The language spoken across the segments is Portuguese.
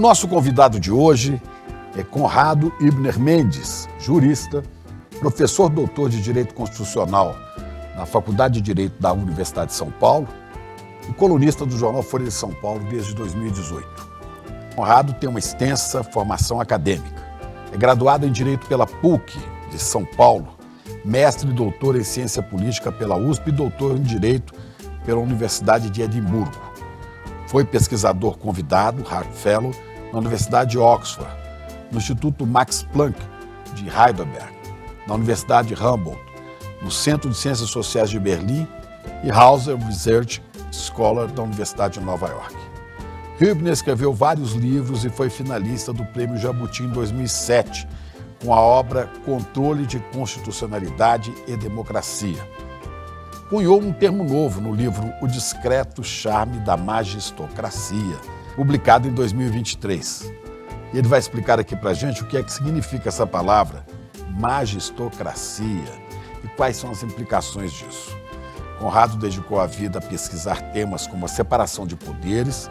O nosso convidado de hoje é Conrado Ibner Mendes, jurista, professor doutor de Direito Constitucional na Faculdade de Direito da Universidade de São Paulo e colunista do jornal Folha de São Paulo desde 2018. Conrado tem uma extensa formação acadêmica. É graduado em Direito pela PUC de São Paulo, mestre e doutor em Ciência Política pela USP e doutor em Direito pela Universidade de Edimburgo. Foi pesquisador convidado, Hart Fellow, na Universidade de Oxford, no Instituto Max Planck de Heidelberg, na Universidade Humboldt, no Centro de Ciências Sociais de Berlim e Hauser Research Scholar da Universidade de Nova York. Ibner escreveu vários livros e foi finalista do Prêmio Jabuti em 2007, com a obra Controle de Constitucionalidade e Democracia. Cunhou um termo novo no livro O Discreto Charme da Magistocracia, publicado em 2023. E ele vai explicar aqui pra gente o que é que significa essa palavra, magistocracia, e quais são as implicações disso. Conrado dedicou a vida a pesquisar temas como a separação de poderes,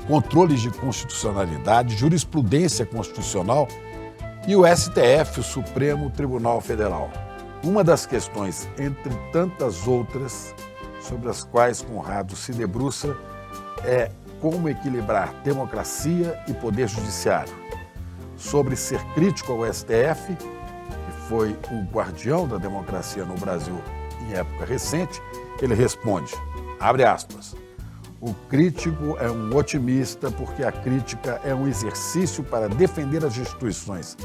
controles de constitucionalidade, jurisprudência constitucional e o STF, o Supremo Tribunal Federal. Uma das questões, entre tantas outras, sobre as quais Conrado se debruça, é como equilibrar democracia e poder judiciário. Sobre ser crítico ao STF, que foi o guardião da democracia no Brasil em época recente, ele responde, abre aspas, o crítico é um otimista porque a crítica é um exercício para defender as instituições,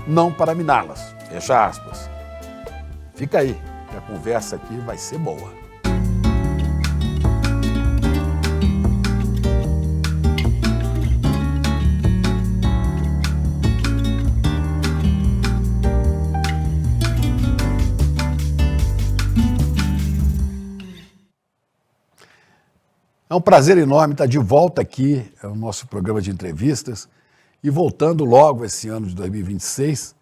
não para miná-las, fecha aspas. Fica aí, que a conversa aqui vai ser boa. É um prazer enorme estar de volta aqui ao nosso programa de entrevistas e voltando logo esse ano de 2026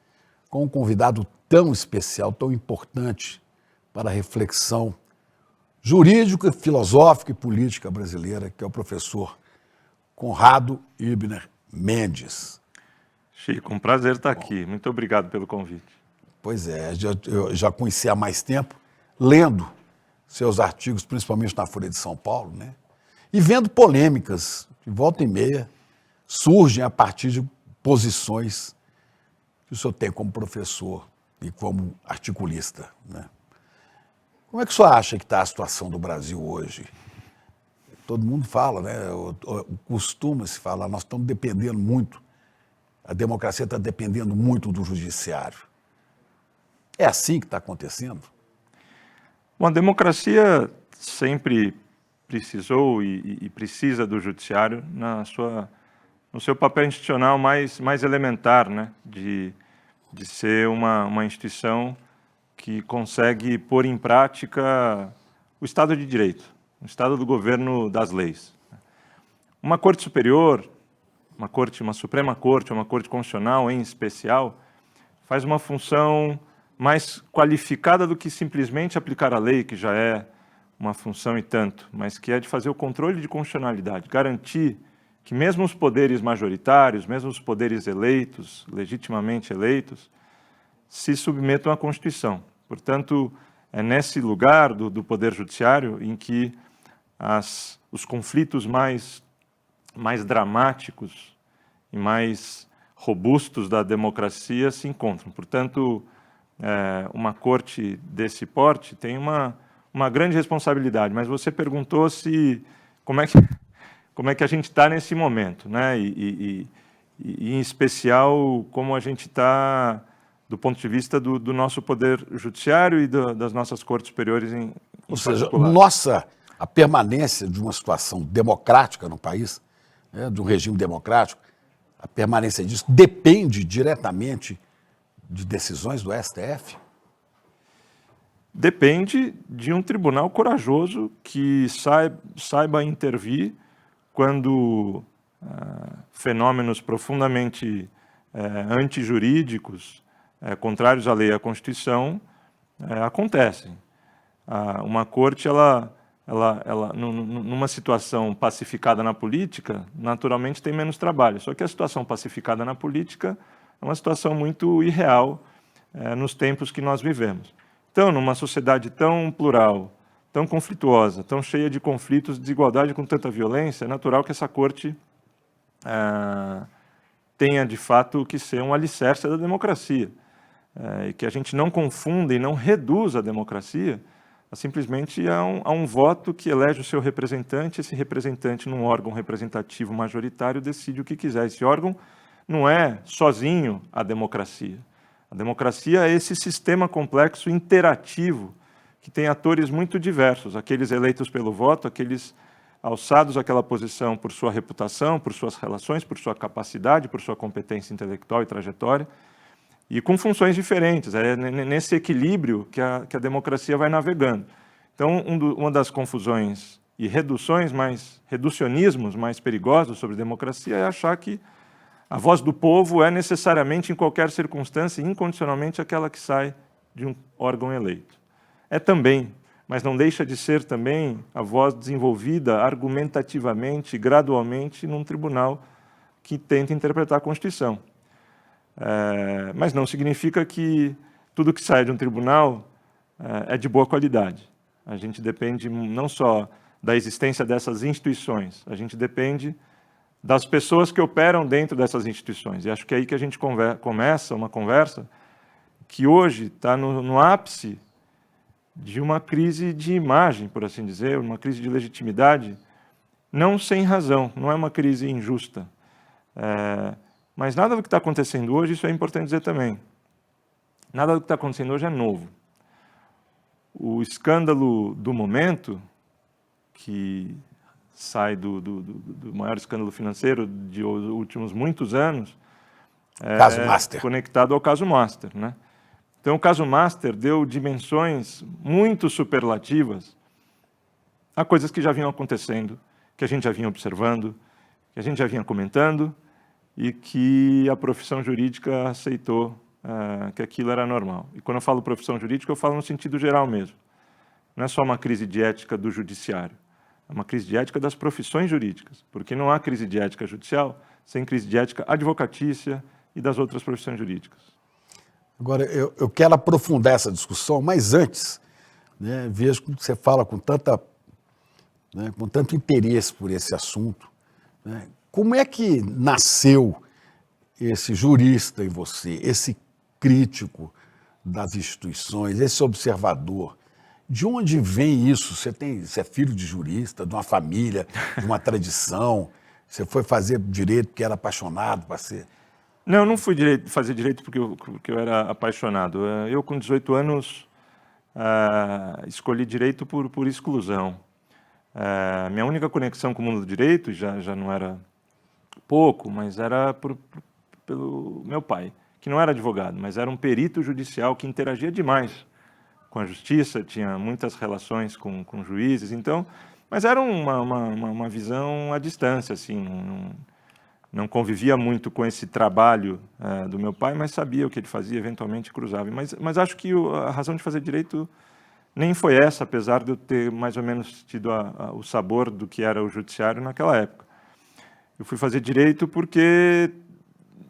com um convidado tão especial, tão importante para a reflexão jurídica, filosófica e política brasileira, que é o professor Conrado Ibner Mendes. Chico, um prazer estar aqui. Muito obrigado pelo convite. Pois é, eu já conheci há mais tempo, lendo seus artigos, principalmente na Folha de São Paulo, né? E vendo polêmicas, de volta e meia, surgem a partir de posições que o senhor tem como professor e como articulista, né? Como é que o senhor acha que está a situação do Brasil hoje? Todo mundo fala, né? Costuma-se falar, nós estamos dependendo muito, a democracia está dependendo muito do judiciário. É assim que está acontecendo? Bom, a democracia sempre precisou e precisa do judiciário no seu papel institucional mais elementar, né? De ser uma instituição que consegue pôr em prática o Estado de Direito, o Estado do governo das leis. Uma Corte Superior, uma Suprema Corte, uma Corte Constitucional em especial, faz uma função mais qualificada do que simplesmente aplicar a lei, que já é uma função e tanto, mas que é de fazer o controle de constitucionalidade, garantir que mesmo os poderes majoritários, mesmo os poderes eleitos, legitimamente eleitos, se submetam à Constituição. Portanto, é nesse lugar do Poder Judiciário em que os conflitos mais dramáticos e mais robustos da democracia se encontram. Portanto, uma corte desse porte tem uma grande responsabilidade, mas você perguntou como é que a gente está nesse momento, né? E em especial como a gente está do ponto de vista do nosso poder judiciário e das nossas cortes superiores em Ou seja, particular. A permanência de uma situação democrática no país, né, de um regime democrático, a permanência disso depende diretamente de decisões do STF? Depende de um tribunal corajoso que saiba intervir quando fenômenos profundamente antijurídicos, contrários à lei e à Constituição, acontecem. Uma corte ela numa situação pacificada na política, naturalmente tem menos trabalho. Só que a situação pacificada na política é uma situação muito irreal nos tempos que nós vivemos. Então, numa sociedade tão plural, tão conflituosa, tão cheia de conflitos, desigualdade com tanta violência, é natural que essa corte tenha, de fato, que ser um alicerce da democracia. E que a gente não confunda e não reduza a democracia simplesmente a um voto que elege o seu representante, esse representante, num órgão representativo majoritário, decide o que quiser. Esse órgão não é sozinho a democracia. A democracia é esse sistema complexo, interativo, que tem atores muito diversos, aqueles eleitos pelo voto, aqueles alçados àquela posição por sua reputação, por suas relações, por sua capacidade, por sua competência intelectual e trajetória, e com funções diferentes. É nesse equilíbrio que a democracia vai navegando. Então, uma das confusões e reducionismos mais perigosos sobre democracia é achar que a voz do povo é necessariamente, em qualquer circunstância, incondicionalmente aquela que sai de um órgão eleito. É também, mas não deixa de ser também a voz desenvolvida argumentativamente, gradualmente, num tribunal que tenta interpretar a Constituição. Mas não significa que tudo que sai de um tribunal é de boa qualidade. A gente depende não só da existência dessas instituições, a gente depende das pessoas que operam dentro dessas instituições. E acho que é aí que a gente começa uma conversa que hoje está no ápice de uma crise de imagem, por assim dizer, uma crise de legitimidade, não sem razão, não é uma crise injusta. Mas nada do que está acontecendo hoje, isso é importante dizer também, nada do que está acontecendo hoje é novo. O escândalo do momento, que sai do maior escândalo financeiro de últimos muitos anos, Caso Master. Conectado ao caso Master, né? Então, o caso Master deu dimensões muito superlativas a coisas que já vinham acontecendo, que a gente já vinha observando, que a gente já vinha comentando, e que a profissão jurídica aceitou que aquilo era normal. E quando eu falo profissão jurídica, eu falo no sentido geral mesmo. Não é só uma crise de ética do judiciário, é uma crise de ética das profissões jurídicas, porque não há crise de ética judicial sem crise de ética advocatícia e das outras profissões jurídicas. Agora, eu quero aprofundar essa discussão, mas antes, né, vejo que você fala com tanto interesse por esse assunto, né? Como é que nasceu esse jurista em você, esse crítico das instituições, esse observador? De onde vem isso? Você é filho de jurista, de uma família, de uma tradição? Você foi fazer direito porque era apaixonado para ser? Não, não fui fazer direito porque eu era apaixonado. Eu, com 18 anos, escolhi direito por exclusão. Minha única conexão com o mundo do direito, já não era pouco, mas era pelo meu pai, que não era advogado, mas era um perito judicial que interagia demais com a justiça, tinha muitas relações com juízes, então, mas era uma visão à distância, assim, não convivia muito com esse trabalho do meu pai, mas sabia o que ele fazia, eventualmente cruzava. Mas acho que a razão de fazer direito nem foi essa, apesar de eu ter mais ou menos tido o sabor do que era o judiciário naquela época. Eu fui fazer direito porque,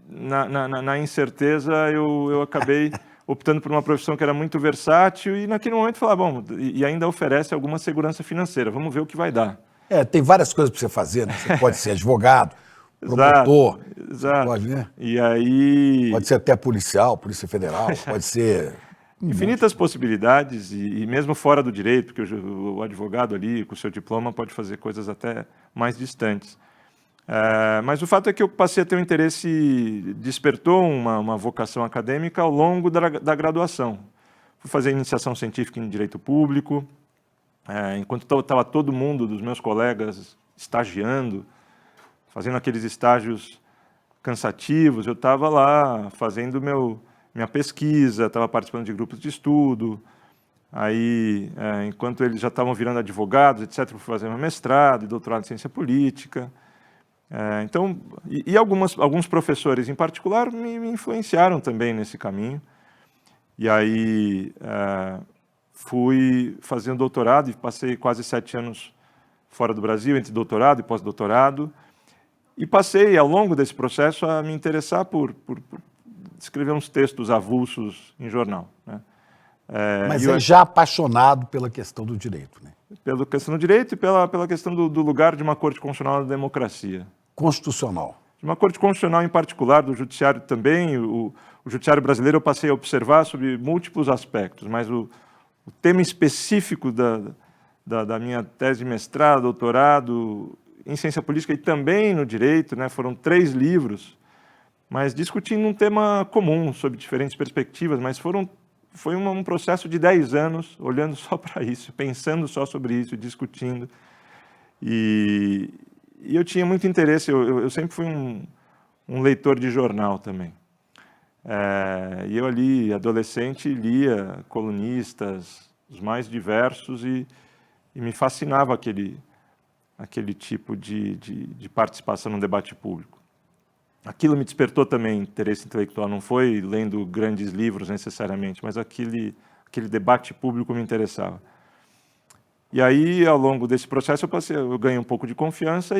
na incerteza, eu acabei optando por uma profissão que era muito versátil e, naquele momento, falar, bom, e ainda oferece alguma segurança financeira, vamos ver o que vai dar. Tem várias coisas para você fazer, né? Você pode ser advogado, promotor, exato. Pode, né? E aí... Pode ser até policial, Polícia Federal, pode ser... Infinitas possibilidades, e mesmo fora do direito, porque o advogado ali, com o seu diploma, pode fazer coisas até mais distantes. Mas o fato é que eu passei a ter um interesse, despertou uma vocação acadêmica ao longo da graduação. Fui fazer iniciação científica em Direito Público, enquanto estava todo mundo dos meus colegas estagiando, fazendo aqueles estágios cansativos, eu estava lá fazendo minha pesquisa, estava participando de grupos de estudo. Aí, enquanto eles já estavam virando advogados, etc., fui fazer meu mestrado e doutorado em ciência política. Então, alguns professores em particular me influenciaram também nesse caminho. E aí fui fazer um doutorado e passei quase 7 anos fora do Brasil, entre doutorado e pós-doutorado, e passei, ao longo desse processo, a me interessar por escrever uns textos avulsos em jornal, né? Mas já apaixonado pela questão do direito, né? Pela questão do direito e pela questão do lugar de uma Corte Constitucional na democracia. Constitucional. De uma Corte Constitucional em particular, do Judiciário também. O Judiciário brasileiro eu passei a observar sobre múltiplos aspectos, mas o tema específico da minha tese de mestrado, doutorado em ciência política e também no direito, né, foram 3 livros, mas discutindo um tema comum, sob diferentes perspectivas, mas foi um processo de 10 anos, olhando só para isso, pensando só sobre isso, discutindo. E eu tinha muito interesse, eu sempre fui um leitor de jornal também. E eu ali, adolescente, lia colunistas, os mais diversos, e me fascinava aquele tipo de participação no debate público. Aquilo me despertou também interesse intelectual, não foi lendo grandes livros necessariamente, mas aquele debate público me interessava. E aí, ao longo desse processo, eu ganhei um pouco de confiança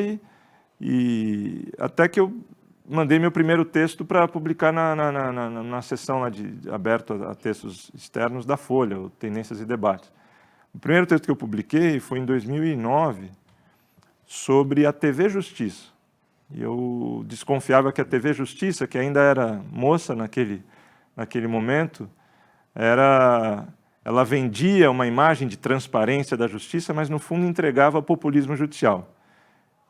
e até que eu mandei meu primeiro texto para publicar na seção lá aberto a textos externos da Folha, o Tendências e Debates. O primeiro texto que eu publiquei foi em 2009, sobre a TV Justiça. E eu desconfiava que a TV Justiça, que ainda era moça naquele momento, ela vendia uma imagem de transparência da justiça, mas no fundo entregava populismo judicial.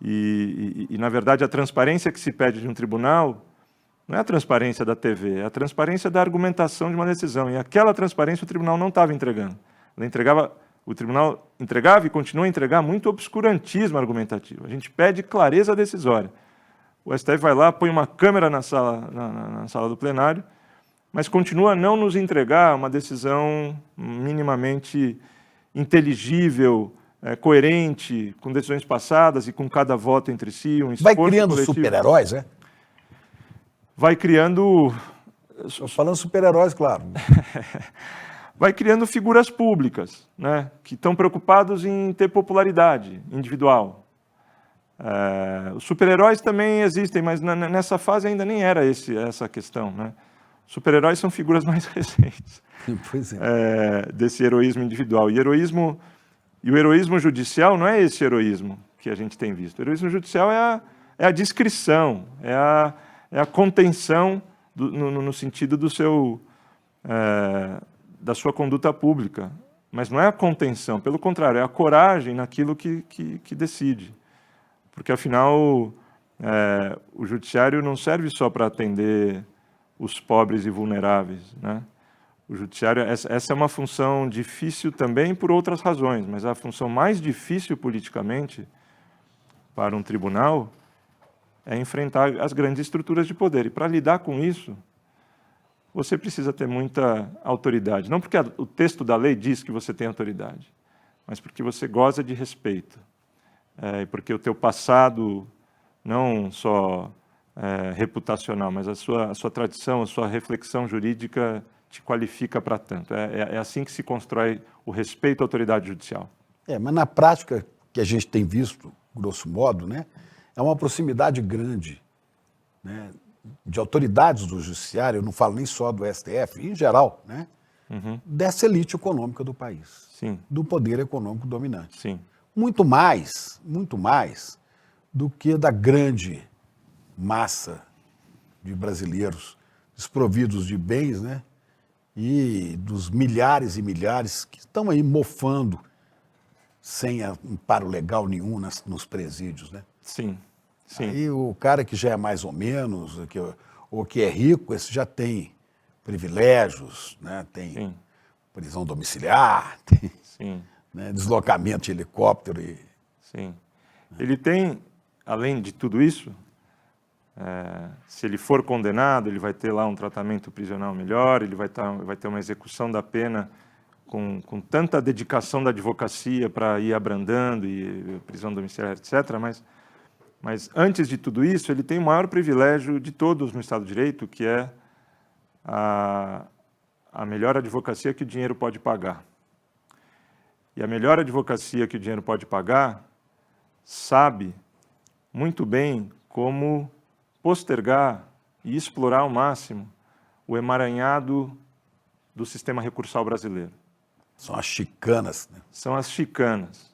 E na verdade, a transparência que se pede de um tribunal não é a transparência da TV, é a transparência da argumentação de uma decisão. E aquela transparência o tribunal não estava entregando. O tribunal entregava e continua a entregar muito obscurantismo argumentativo. A gente pede clareza decisória. O STF vai lá, põe uma câmera na sala do plenário, mas continua a não nos entregar uma decisão minimamente inteligível, coerente, com decisões passadas e com cada voto entre si, um esforço Vai criando coletivo. super-heróis, né? Vai criando... Estou falando super-heróis, claro. Vai criando figuras públicas, né, que estão preocupados em ter popularidade individual. Os super-heróis também existem, mas nessa fase ainda nem era essa questão, né? Super-heróis são figuras mais recentes. Pois é. Desse heroísmo individual. E o heroísmo judicial não é esse heroísmo que a gente tem visto. O heroísmo judicial é a discrição, é a contenção no sentido da sua conduta pública. Mas não é a contenção, pelo contrário, é a coragem naquilo que decide. Porque, afinal, o judiciário não serve só para atender os pobres e vulneráveis, né? O judiciário, essa é uma função difícil também por outras razões, mas a função mais difícil politicamente para um tribunal é enfrentar as grandes estruturas de poder. E para lidar com isso, você precisa ter muita autoridade. Não porque o texto da lei diz que você tem autoridade, mas porque você goza de respeito. E porque o teu passado, não só reputacional, mas a sua tradição, a sua reflexão jurídica te qualifica para tanto. É assim que se constrói o respeito à autoridade judicial. Mas na prática, que a gente tem visto, grosso modo, né, é uma proximidade grande, né, de autoridades do judiciário, eu não falo nem só do STF, em geral, né, dessa elite econômica do país. Sim. Do poder econômico dominante. Sim. Muito mais do que da grande massa de brasileiros desprovidos de bens, né? E dos milhares e milhares que estão aí mofando sem amparo legal nenhum nos presídios, né? Sim, sim. Aí o cara que já é mais ou menos, ou que é rico, esse já tem privilégios, né? Tem Sim. prisão domiciliar, tem, Sim. né, deslocamento de helicóptero. Sim. Ele tem, além de tudo isso, se ele for condenado, ele vai ter lá um tratamento prisional melhor, ele vai ter uma execução da pena com tanta dedicação da advocacia para ir abrandando, e prisão domiciliar, etc. Mas antes de tudo isso, ele tem o maior privilégio de todos no Estado de Direito, que é a melhor advocacia que o dinheiro pode pagar. E a melhor advocacia que o dinheiro pode pagar sabe muito bem como postergar e explorar ao máximo o emaranhado do sistema recursal brasileiro. São as chicanas, né? São as chicanas.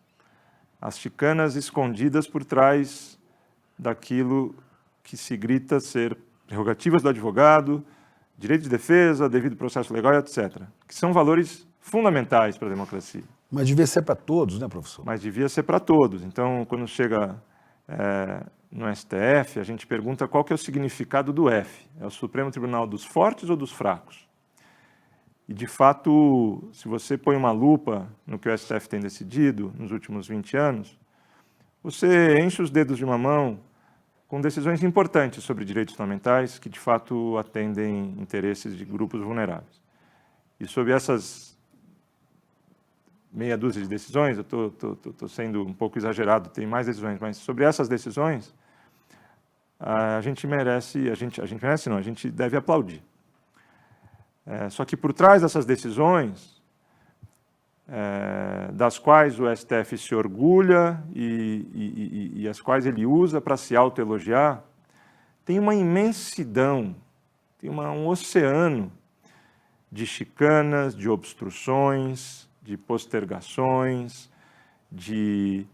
As chicanas escondidas por trás daquilo que se grita ser prerrogativas do advogado, direito de defesa, devido processo legal, etc. Que são valores fundamentais para a democracia. Mas devia ser para todos, né, professor? Mas devia ser para todos. Então, quando chega no STF, a gente pergunta qual que é o significado do F. É o Supremo Tribunal dos fortes ou dos fracos? E, de fato, se você põe uma lupa no que o STF tem decidido nos últimos 20 anos, você enche os dedos de uma mão com decisões importantes sobre direitos fundamentais que, de fato, atendem interesses de grupos vulneráveis. E sobre essas meia dúzia de decisões, eu estou sendo um pouco exagerado, tem mais decisões, mas sobre essas decisões, a gente deve aplaudir. Só que por trás dessas decisões, das quais o STF se orgulha e as quais ele usa para se autoelogiar, tem uma imensidão, tem um oceano de chicanas, de obstruções, de postergações, de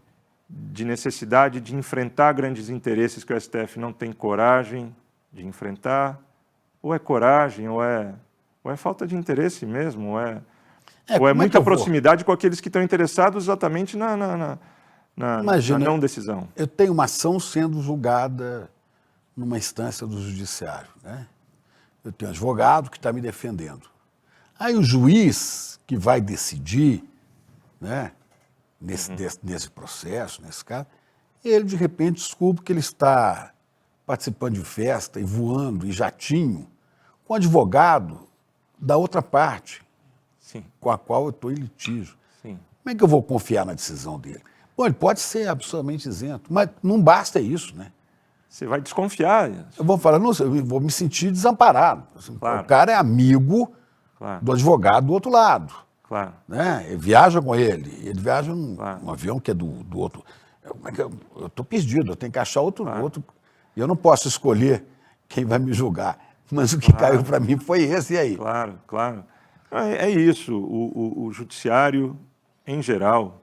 necessidade de enfrentar grandes interesses que o STF não tem coragem de enfrentar, ou é coragem, ou é falta de interesse mesmo, ou é muita proximidade com aqueles que estão interessados exatamente na não decisão. Eu tenho uma ação sendo julgada numa instância do judiciário, né? Eu tenho um advogado que está me defendendo. Aí o juiz que vai decidir, né, nesse processo, nesse caso, ele de repente descobre que ele está participando de festa e voando em jatinho com um advogado da outra parte, sim, com a qual eu estou em litígio. Sim. Como é que eu vou confiar na decisão dele? Bom, ele pode ser absolutamente isento, mas não basta isso, né? Você vai desconfiar. Eu vou falar, não, eu vou me sentir desamparado. Claro. O cara é amigo, claro, do advogado do outro lado. Claro. Né? Ele viaja com ele viaja num avião que é do outro. Eu estou perdido, eu tenho que achar outro. E eu não posso escolher quem vai me julgar. Mas o que caiu para mim foi esse, e aí? Claro, claro. É isso. O judiciário, em geral,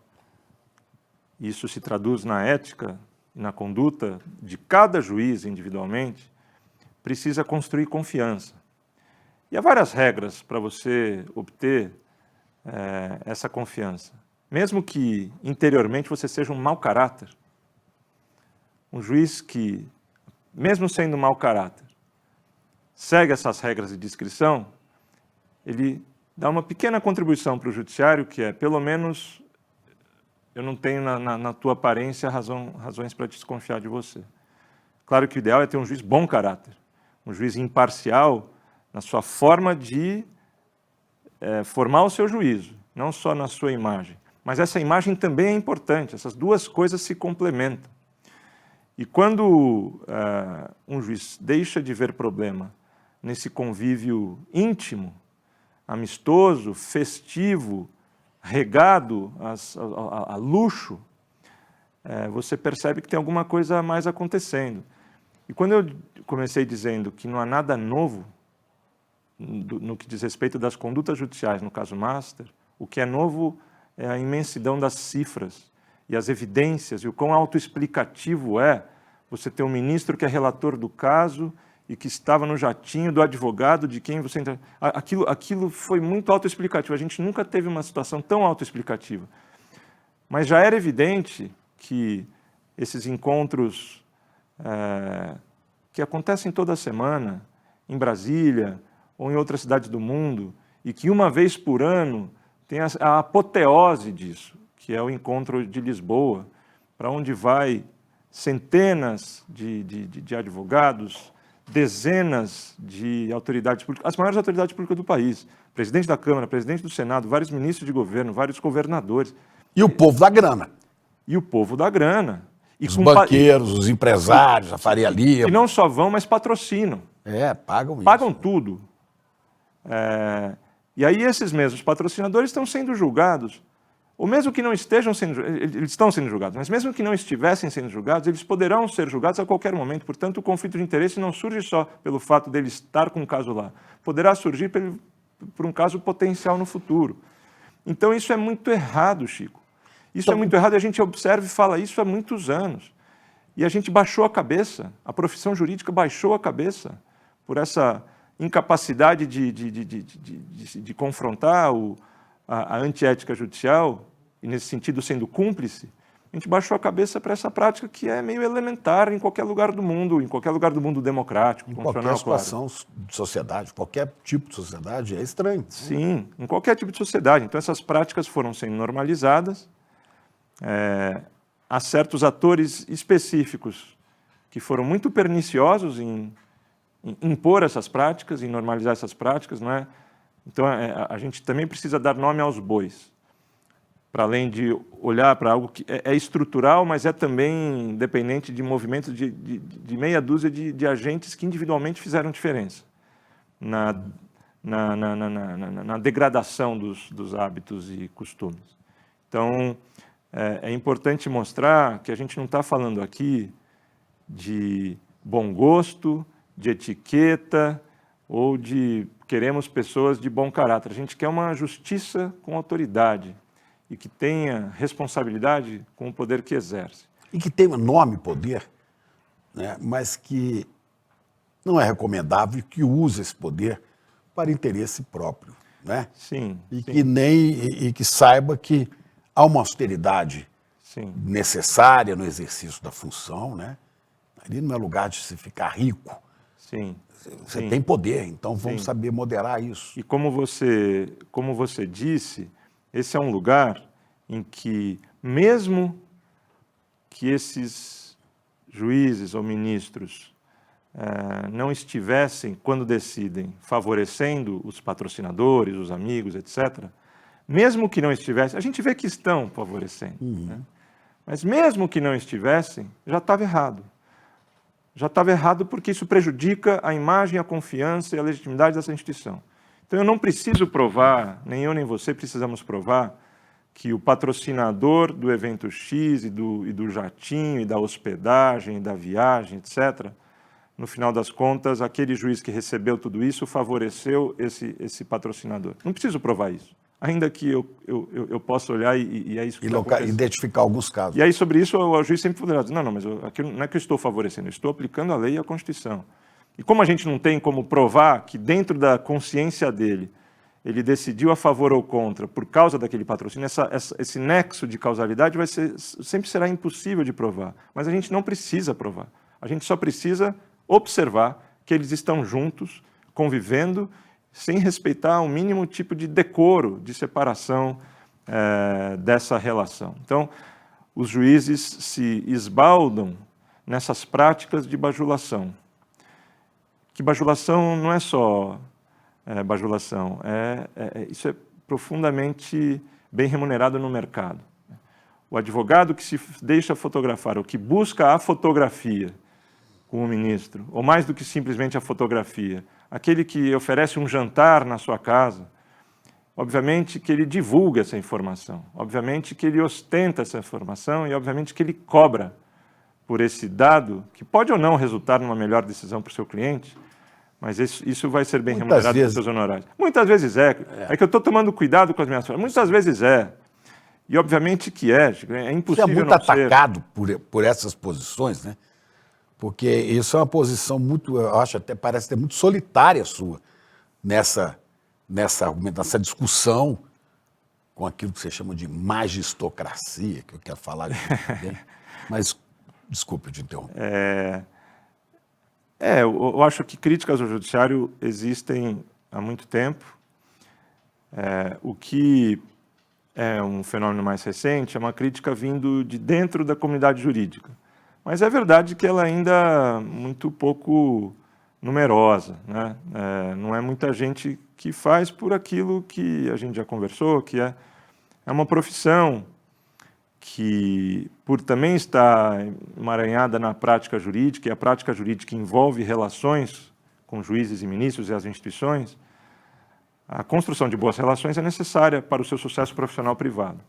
isso se traduz na ética e na conduta de cada juiz individualmente, precisa construir confiança. E há várias regras para você obter essa confiança. Mesmo que interiormente você seja um mau caráter, um juiz que, mesmo sendo mau caráter, segue essas regras de discrição, ele dá uma pequena contribuição para o judiciário, que é, pelo menos, eu não tenho na tua aparência razões para desconfiar de você. Claro que o ideal é ter um juiz bom caráter, um juiz imparcial na sua forma de formar o seu juízo, não só na sua imagem. Mas essa imagem também é importante, essas duas coisas se complementam. E quando um juiz deixa de ver problema nesse convívio íntimo, amistoso, festivo, regado a luxo, você percebe que tem alguma coisa a mais acontecendo. E quando eu comecei dizendo que não há nada novo no que diz respeito das condutas judiciais, no caso Master, o que é novo é a imensidão das cifras e as evidências e o quão autoexplicativo é você ter um ministro que é relator do caso e que estava no jatinho do advogado de quem você... Aquilo foi muito autoexplicativo. A gente nunca teve uma situação tão autoexplicativa. Mas já era evidente que esses encontros que acontecem toda semana em Brasília ou em outras cidades do mundo e que uma vez por ano tem a apoteose disso, que é o encontro de Lisboa, para onde vai centenas de advogados, dezenas de autoridades públicas, as maiores autoridades públicas do país, presidente da Câmara, presidente do Senado, vários ministros de governo, vários governadores. E o povo da grana. E o povo da grana. E os banqueiros, os empresários, a Faria Lima. Que não só vão, mas patrocinam. Pagam isso. Pagam tudo. E aí esses mesmos patrocinadores estão sendo julgados ou mesmo que não estejam sendo, eles estão sendo julgados, mas mesmo que não estivessem sendo julgados, eles poderão ser julgados a qualquer momento. Portanto, o conflito de interesse não surge só pelo fato dele estar com um caso lá, poderá surgir por um caso potencial no futuro. Então, isso é muito errado, Chico. Isso é muito errado e a gente observa e fala isso há muitos anos. E a gente baixou a cabeça, a profissão jurídica baixou a cabeça por essa incapacidade de confrontar a antiética judicial, e nesse sentido sendo cúmplice. A gente baixou a cabeça para essa prática que é meio elementar em qualquer lugar do mundo, em qualquer lugar do mundo democrático, em funcional, qualquer situação de sociedade, qualquer tipo de sociedade, é estranho. Sim, em qualquer tipo de sociedade. Então, essas práticas foram sendo normalizadas. Há certos atores específicos que foram muito perniciosos em impor essas práticas, em normalizar essas práticas, não é? Então, a gente também precisa dar nome aos bois, para além de olhar para algo que é estrutural, mas é também dependente de movimentos de meia dúzia de agentes que individualmente fizeram diferença na degradação dos hábitos e costumes. Então, é importante mostrar que a gente não está falando aqui de bom gosto, de etiqueta ou de queremos pessoas de bom caráter. A gente quer uma justiça com autoridade e que tenha responsabilidade com o poder que exerce. E que tem um enorme poder, né, mas que não é recomendável que use esse poder para interesse próprio, né? Sim. E sim. que saiba que há uma austeridade sim. necessária no exercício da função, né? Ali não é lugar de se ficar rico. Sim. Você sim. tem poder, então vamos sim. saber moderar isso. E como você disse, esse é um lugar em que, mesmo que esses juízes ou ministros não estivessem, quando decidem, favorecendo os patrocinadores, os amigos, etc., mesmo que não estivessem, a gente vê que estão favorecendo, né? Mas mesmo que não estivessem, já estava errado. Já estava errado porque isso prejudica a imagem, a confiança e a legitimidade dessa instituição. Então, eu não preciso provar, nem eu nem você precisamos provar, que o patrocinador do evento X e do jatinho, e da hospedagem, e da viagem, etc., no final das contas, aquele juiz que recebeu tudo isso favoreceu esse patrocinador. Não preciso provar isso. Ainda que eu possa olhar e é isso que identificar alguns casos. E aí, sobre isso, o juiz sempre poderá dizer, não, mas aqui não é que eu estou favorecendo, eu estou aplicando a lei e a Constituição. E como a gente não tem como provar que dentro da consciência dele, ele decidiu a favor ou contra por causa daquele patrocínio, esse nexo de causalidade sempre será impossível de provar. Mas a gente não precisa provar. A gente só precisa observar que eles estão juntos, convivendo, sem respeitar o mínimo tipo de decoro, de separação dessa relação. Então, os juízes se esbaldam nessas práticas de bajulação. Que bajulação não é só bajulação, isso é profundamente bem remunerado no mercado. O advogado que se deixa fotografar, ou que busca a fotografia com o ministro, ou mais do que simplesmente a fotografia, aquele que oferece um jantar na sua casa, obviamente que ele divulga essa informação, obviamente que ele ostenta essa informação e obviamente que ele cobra por esse dado, que pode ou não resultar numa melhor decisão para o seu cliente, mas isso vai ser bem remunerado pelos seus honorários. Muitas vezes é que eu estou tomando cuidado com as minhas falas, muitas vezes é. E obviamente que é impossível não ser. Você é muito atacado por essas posições, né? Porque isso é uma posição muito, eu acho até, parece ter muito solitária sua nessa discussão com aquilo que você chama de magistocracia, que eu quero falar de bem. Mas, desculpe, eu te interrompo. Eu acho que críticas ao judiciário existem há muito tempo. O que é um fenômeno mais recente é uma crítica vindo de dentro da comunidade jurídica. Mas é verdade que ela ainda é muito pouco numerosa, né? Não é muita gente que faz por aquilo que a gente já conversou, que é uma profissão que, por também estar emaranhada na prática jurídica, e a prática jurídica envolve relações com juízes e ministros e as instituições, a construção de boas relações é necessária para o seu sucesso profissional privado.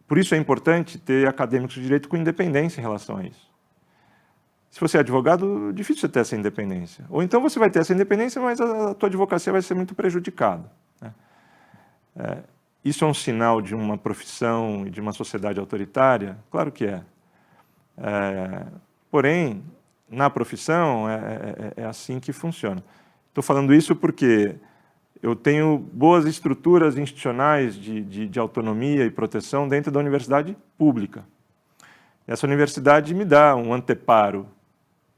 Por isso é importante ter acadêmicos de direito com independência em relação a isso. Se você é advogado, é difícil você ter essa independência. Ou então você vai ter essa independência, mas a tua advocacia vai ser muito prejudicada, né? Isso é um sinal de uma profissão e de uma sociedade autoritária? Claro que é. Porém, na profissão, é assim que funciona. Estou falando isso porque eu tenho boas estruturas institucionais de autonomia e proteção dentro da universidade pública. Essa universidade me dá um anteparo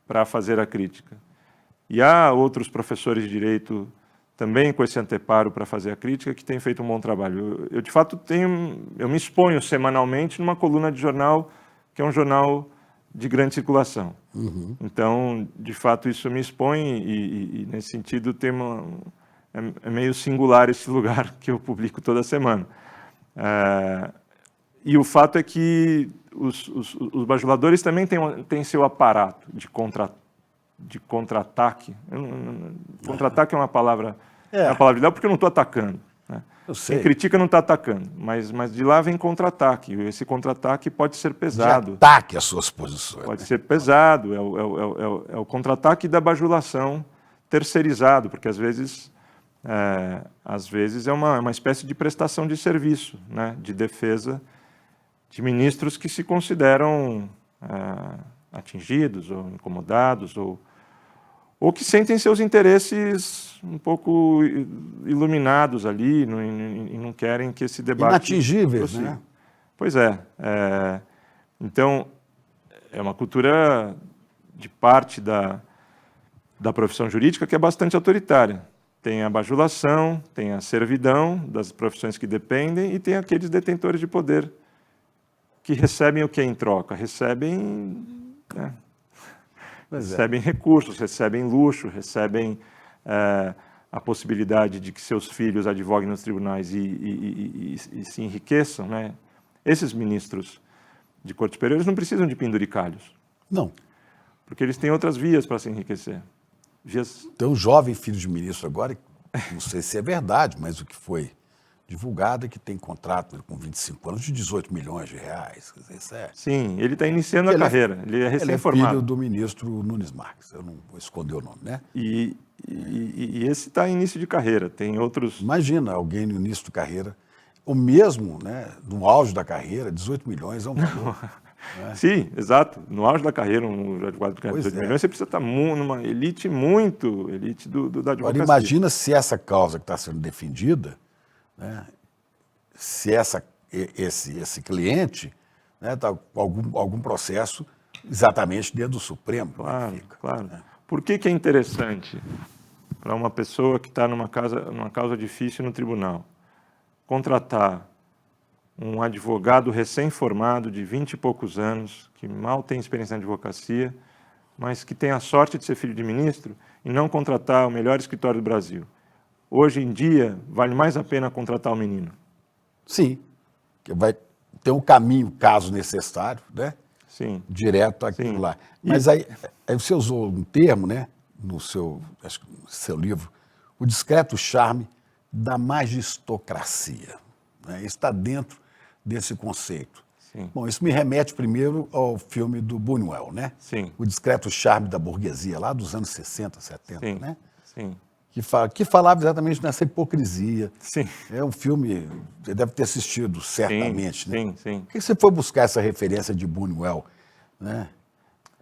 para fazer a crítica. E há outros professores de direito também com esse anteparo para fazer a crítica que têm feito um bom trabalho. Eu de fato, eu me exponho semanalmente numa coluna de jornal, que é um jornal de grande circulação. Uhum. Então, de fato, isso me expõe e nesse sentido, é meio singular esse lugar que eu publico toda semana. E o fato é que os bajuladores também têm seu aparato de contra-ataque. Contra-ataque é uma palavra ideal porque eu não estou atacando, né? Quem critica não está atacando, mas de lá vem contra-ataque. Esse contra-ataque pode ser pesado. De ataque às suas posições. Pode ser pesado. É o contra-ataque da bajulação terceirizado, porque às vezes é uma espécie de prestação de serviço, né, de defesa de ministros que se consideram atingidos ou incomodados ou que sentem seus interesses um pouco iluminados ali e não querem que esse debate... Inatingíveis, né? Pois é. Então, é uma cultura de parte da profissão jurídica que é bastante autoritária. Tem a bajulação, tem a servidão das profissões que dependem e tem aqueles detentores de poder que recebem o que em troca? Recebem recursos, recebem luxo, recebem a possibilidade de que seus filhos advoguem nos tribunais e se enriqueçam, né? Esses ministros de cortes superiores não precisam de penduricalhos. Não. Porque eles têm outras vias para se enriquecer. Tem um jovem filho de ministro agora, não sei se é verdade, mas o que foi divulgado é que tem contrato com 25 anos de 18 milhões de reais. Quer dizer, isso Sim, ele está iniciando a carreira, ele é recém-formado. Ele é filho do ministro Nunes Marques, eu não vou esconder o nome, né? E esse está em início de carreira, tem outros... Imagina alguém no início de carreira, ou mesmo, né, no auge da carreira, 18 milhões é um valor. Né? Sim, exato. No auge da carreira, um advogado que ganha 18 milhões, você precisa estar numa elite da advocacia. Agora, imagina se essa causa que está sendo defendida, né, se esse cliente está com algum processo exatamente dentro do Supremo. Claro, claro. Por que é interessante para uma pessoa que está numa causa difícil no tribunal contratar um advogado recém-formado de 20 e poucos anos, que mal tem experiência na advocacia, mas que tem a sorte de ser filho de ministro, e não contratar o melhor escritório do Brasil? Hoje em dia, vale mais a pena contratar o menino. Sim, que vai ter um caminho, caso necessário, né? Sim. Direto aquilo lá. Mas aí você usou um termo, né, no seu livro, o discreto charme da magistocracia, né? Está dentro desse conceito. Sim. Bom, isso me remete primeiro ao filme do Buñuel, né? Sim. O discreto charme da burguesia, lá dos anos 60, 70, sim. né? Sim. Que falava exatamente nessa hipocrisia. Sim. É um filme, você deve ter assistido, certamente. Sim, né? sim, sim. Por que você foi buscar essa referência de Buñuel? Né?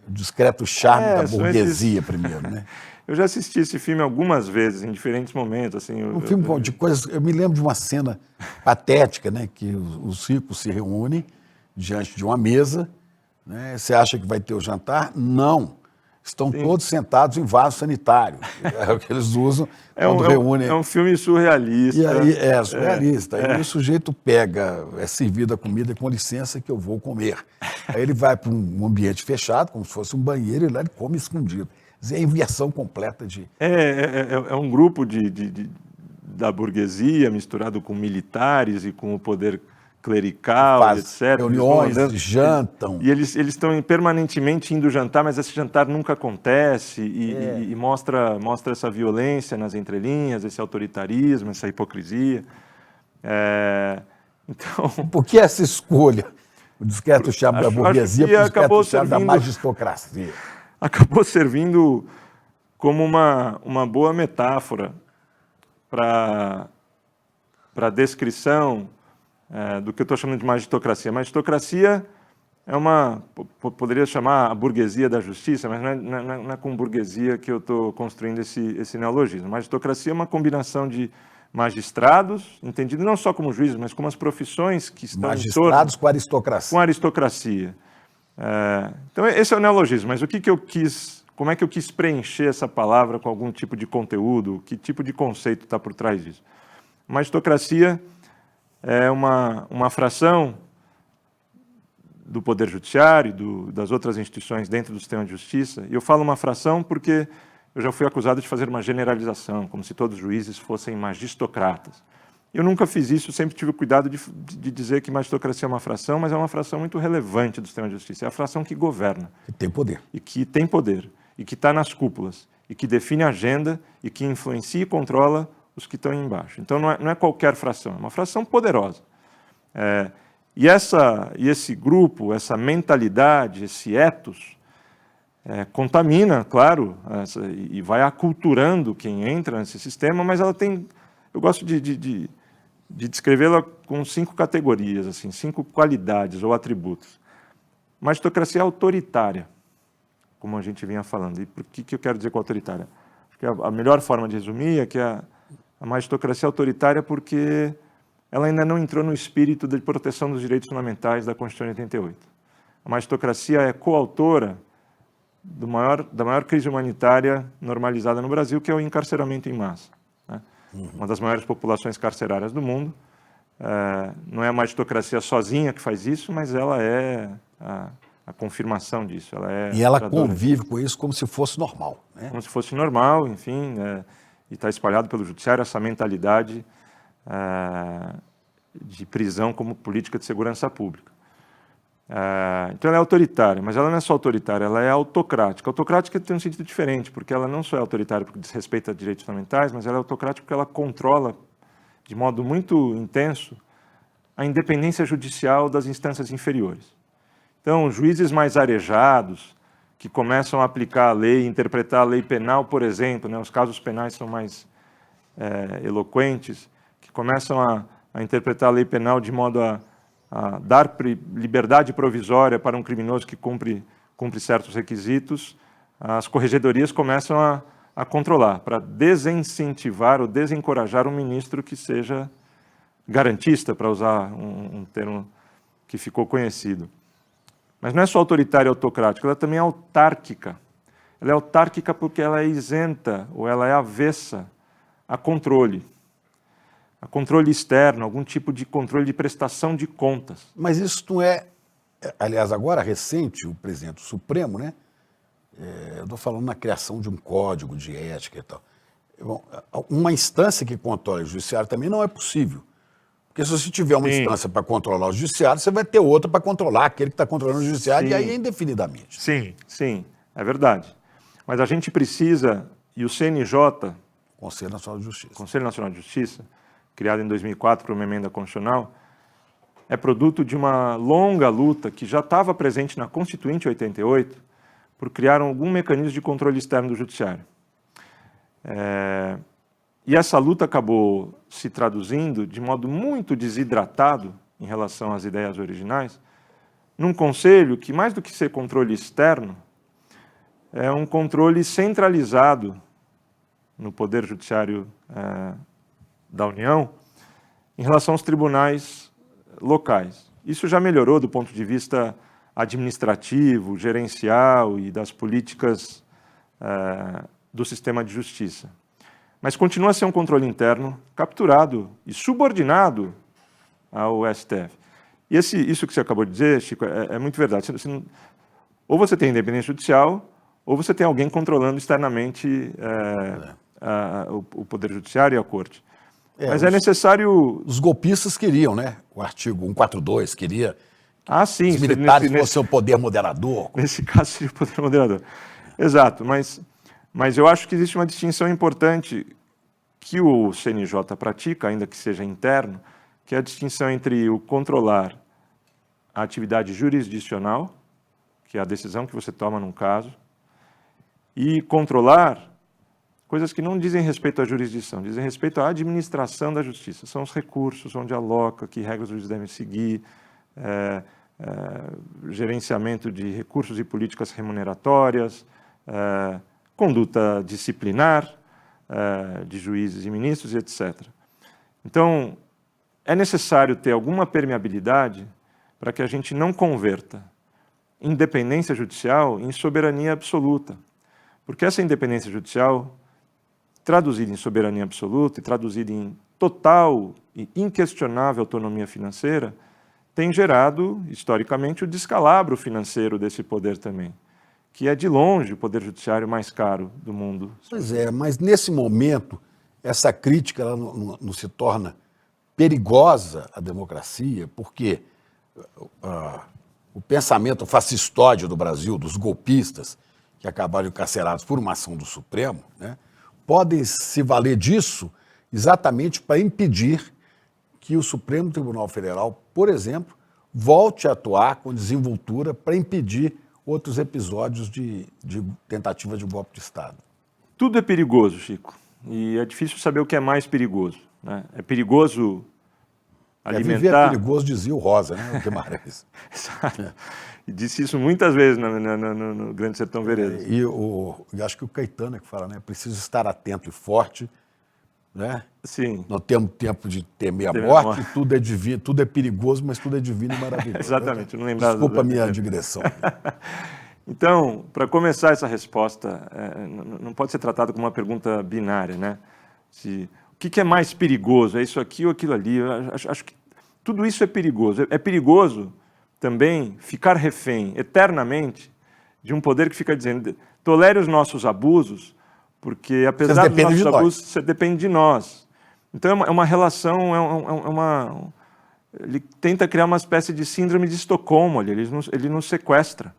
O discreto charme da burguesia primeiro, né? Eu já assisti esse filme algumas vezes, em diferentes momentos. Assim, um filme de coisas... Eu me lembro de uma cena patética, né? Que os ricos se reúnem diante de uma mesa, né? Você acha que vai ter o jantar? Não. Estão todos sentados em vaso sanitário. É o que eles usam quando reúnem. É um filme surrealista. E aí, surrealista. Aí o sujeito pega, é servida a comida, com licença que eu vou comer. Aí ele vai para um ambiente fechado, como se fosse um banheiro, e lá ele come escondido. Quer dizer, é a inversão completa de... É um grupo da burguesia misturado com militares e com o poder clerical, etc. Reuniões, jantam. E eles estão permanentemente indo jantar, mas esse jantar nunca acontece e mostra essa violência nas entrelinhas, esse autoritarismo, essa hipocrisia. Então, Por que essa escolha? O disquete-chave da burguesia para o disquete-chave da magistocracia. Acabou servindo como uma boa metáfora para a descrição do que eu estou chamando de magistocracia. Magistocracia é poderia chamar a burguesia da justiça, mas não é com burguesia que eu estou construindo esse neologismo. Magistocracia é uma combinação de magistrados, entendido não só como juízes, mas como as profissões que estão magistrados com aristocracia. Com aristocracia. Então, esse é o neologismo, mas como é que eu quis preencher essa palavra com algum tipo de conteúdo, que tipo de conceito está por trás disso? Magistocracia é uma fração do Poder Judiciário e das outras instituições dentro do sistema de justiça, e eu falo uma fração porque eu já fui acusado de fazer uma generalização, como se todos os juízes fossem magistocratas. Eu nunca fiz isso, sempre tive o cuidado de dizer que magistocracia é uma fração, mas é uma fração muito relevante do sistema de justiça. É a fração que governa. Que tem poder. E que tem poder, e que está nas cúpulas, e que define a agenda, e que influencia e controla os que estão embaixo. Então não é qualquer fração, é uma fração poderosa. E esse grupo, essa mentalidade, esse ethos, contamina, claro, e vai aculturando quem entra nesse sistema, mas ela tem, eu gosto de descrevê-la com 5 categorias, assim, 5 qualidades ou atributos. Magistocracia autoritária, como a gente vinha falando. E por que eu quero dizer com autoritária? Acho que a melhor forma de resumir é que a magistocracia autoritária porque ela ainda não entrou no espírito de proteção dos direitos fundamentais da Constituição de 88. A magistocracia é coautora da maior crise humanitária normalizada no Brasil, que é o encarceramento em massa. Né? Uma das maiores populações carcerárias do mundo. Não é a magistocracia sozinha que faz isso, mas ela é a confirmação disso. E ela convive com isso como se fosse normal. Né? Como se fosse normal, enfim, e está espalhado pelo judiciário essa mentalidade de prisão como política de segurança pública. Então ela é autoritária, mas ela não é só autoritária, ela é autocrática. Autocrática tem um sentido diferente, porque ela não só é autoritária porque desrespeita direitos fundamentais, mas ela é autocrática porque ela controla de modo muito intenso a independência judicial das instâncias inferiores. Então, juízes mais arejados, que começam a aplicar a lei, interpretar a lei penal, por exemplo, né, os casos penais são mais eloquentes, que começam a interpretar a lei penal de modo a dar liberdade provisória para um criminoso que cumpre certos requisitos, as corregedorias começam a controlar, para desincentivar ou desencorajar um ministro que seja garantista, para usar um termo que ficou conhecido. Mas não é só autoritária e autocrática, ela também é autárquica. Ela é autárquica porque ela é isenta ou ela é avessa a controle. A controle externo, algum tipo de controle de prestação de contas. Mas isso não é... Aliás, agora recente, o presidente do Supremo, né? Eu estou falando na criação de um código de ética e tal. Bom, uma instância que controla o judiciário também não é possível. Porque se você tiver uma instância para controlar o judiciário, você vai ter outra para controlar aquele que está controlando o judiciário, e aí é indefinidamente. Sim, é verdade. Mas a gente precisa, e o CNJ... Conselho Nacional de Justiça. Conselho Nacional de Justiça, criado em 2004 por uma emenda constitucional, é produto de uma longa luta que já estava presente na Constituinte 88 por criar algum mecanismo de controle externo do judiciário. E essa luta acabou se traduzindo de modo muito desidratado em relação às ideias originais, num conselho que, mais do que ser controle externo, é um controle centralizado no Poder Judiciário da União em relação aos tribunais locais. Isso já melhorou do ponto de vista administrativo, gerencial e das políticas do sistema de justiça. Mas continua a ser um controle interno capturado e subordinado ao STF. E isso que você acabou de dizer, Chico, é muito verdade. Ou você tem independência judicial, ou você tem alguém controlando externamente o Poder Judiciário e a Corte. Mas é necessário... Os golpistas queriam, né? O artigo 142 queria que sim, os militares fossem o poder moderador. Nesse caso seria o poder moderador. Exato, mas eu acho que existe uma distinção importante que o CNJ pratica, ainda que seja interno, que é a distinção entre o controlar a atividade jurisdicional, que é a decisão que você toma num caso, e controlar coisas que não dizem respeito à jurisdição, dizem respeito à administração da justiça. São os recursos, onde aloca, que regras os juízes devem seguir, gerenciamento de recursos e políticas remuneratórias, conduta disciplinar de juízes e ministros, etc. Então, é necessário ter alguma permeabilidade para que a gente não converta independência judicial em soberania absoluta. Porque essa independência judicial, traduzida em soberania absoluta e traduzida em total e inquestionável autonomia financeira, tem gerado, historicamente, o descalabro financeiro desse poder também, que é, de longe, o poder judiciário mais caro do mundo. Pois é, mas nesse momento, essa crítica ela não se torna perigosa à democracia, porque o pensamento fascistóide do Brasil, dos golpistas, que acabaram encarcerados por uma ação do Supremo, né, podem se valer disso exatamente para impedir que o Supremo Tribunal Federal, por exemplo, volte a atuar com desenvoltura para impedir outros episódios de tentativa de golpe de Estado. Tudo é perigoso, Chico, e é difícil saber o que é mais perigoso, né? É perigoso alimentar... Viver é perigoso, dizia o Rosa, né, o Guimarães. E disse isso muitas vezes no Grande Sertão Veredas. E acho que o Caetano é que fala, né? Preciso estar atento e forte, né? Sim. Não temos tempo de temer a morte, tudo é divino, tudo é perigoso, mas tudo é divino e maravilhoso. Exatamente, eu não lembrava. Desculpa a minha digressão. Então, para começar essa resposta, não pode ser tratado como uma pergunta binária, né? O que é mais perigoso? É isso aqui ou aquilo ali? Eu acho que tudo isso é perigoso. É perigoso também ficar refém eternamente de um poder que fica dizendo tolere os nossos abusos, porque apesar dos nossos abusos, você depende de nós. Então é uma relação, ele tenta criar uma espécie de síndrome de Estocolmo ali, ele nos sequestra,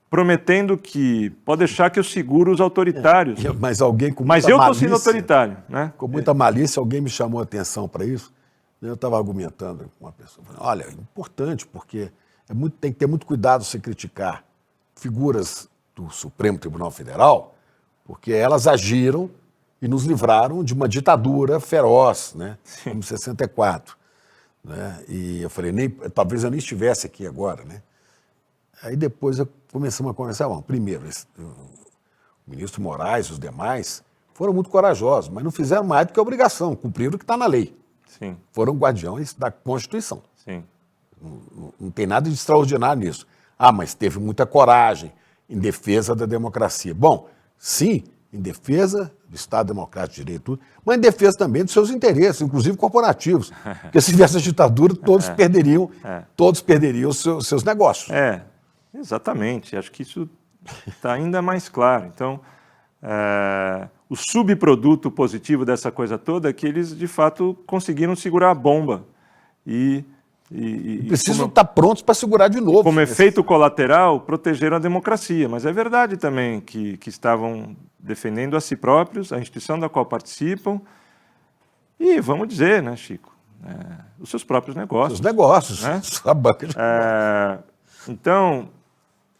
prometendo que pode deixar que eu seguro os autoritários. Mas alguém com muita malícia... Mas eu estou sendo autoritário, né? Com muita malícia, alguém me chamou a atenção para isso. Eu estava argumentando com uma pessoa, falando, olha, é importante, porque tem que ter muito cuidado se criticar figuras do Supremo Tribunal Federal, porque elas agiram e nos livraram de uma ditadura feroz, né? Como em 64. Né? E eu falei, talvez eu nem estivesse aqui agora, né? Aí depois começamos a conversar. Bom, primeiro, o ministro Moraes e os demais foram muito corajosos, mas não fizeram mais do que a obrigação, cumpriram o que está na lei. Sim. Foram guardiões da Constituição. Sim. Não tem nada de extraordinário nisso. Mas teve muita coragem em defesa da democracia. Bom, sim, em defesa do Estado Democrático de Direito, mas em defesa também dos seus interesses, inclusive corporativos. Porque se tivesse a ditadura, todos perderiam os seus negócios. Exatamente. Acho que isso está ainda mais claro. Então, o subproduto positivo dessa coisa toda é que eles, de fato, conseguiram segurar a bomba. E precisam estar prontos para segurar de novo. Como efeito colateral, protegeram a democracia. Mas é verdade também que estavam defendendo a si próprios, a instituição da qual participam, e, vamos dizer, né, Chico, os seus próprios negócios. Os negócios, né? Sua banca de Então,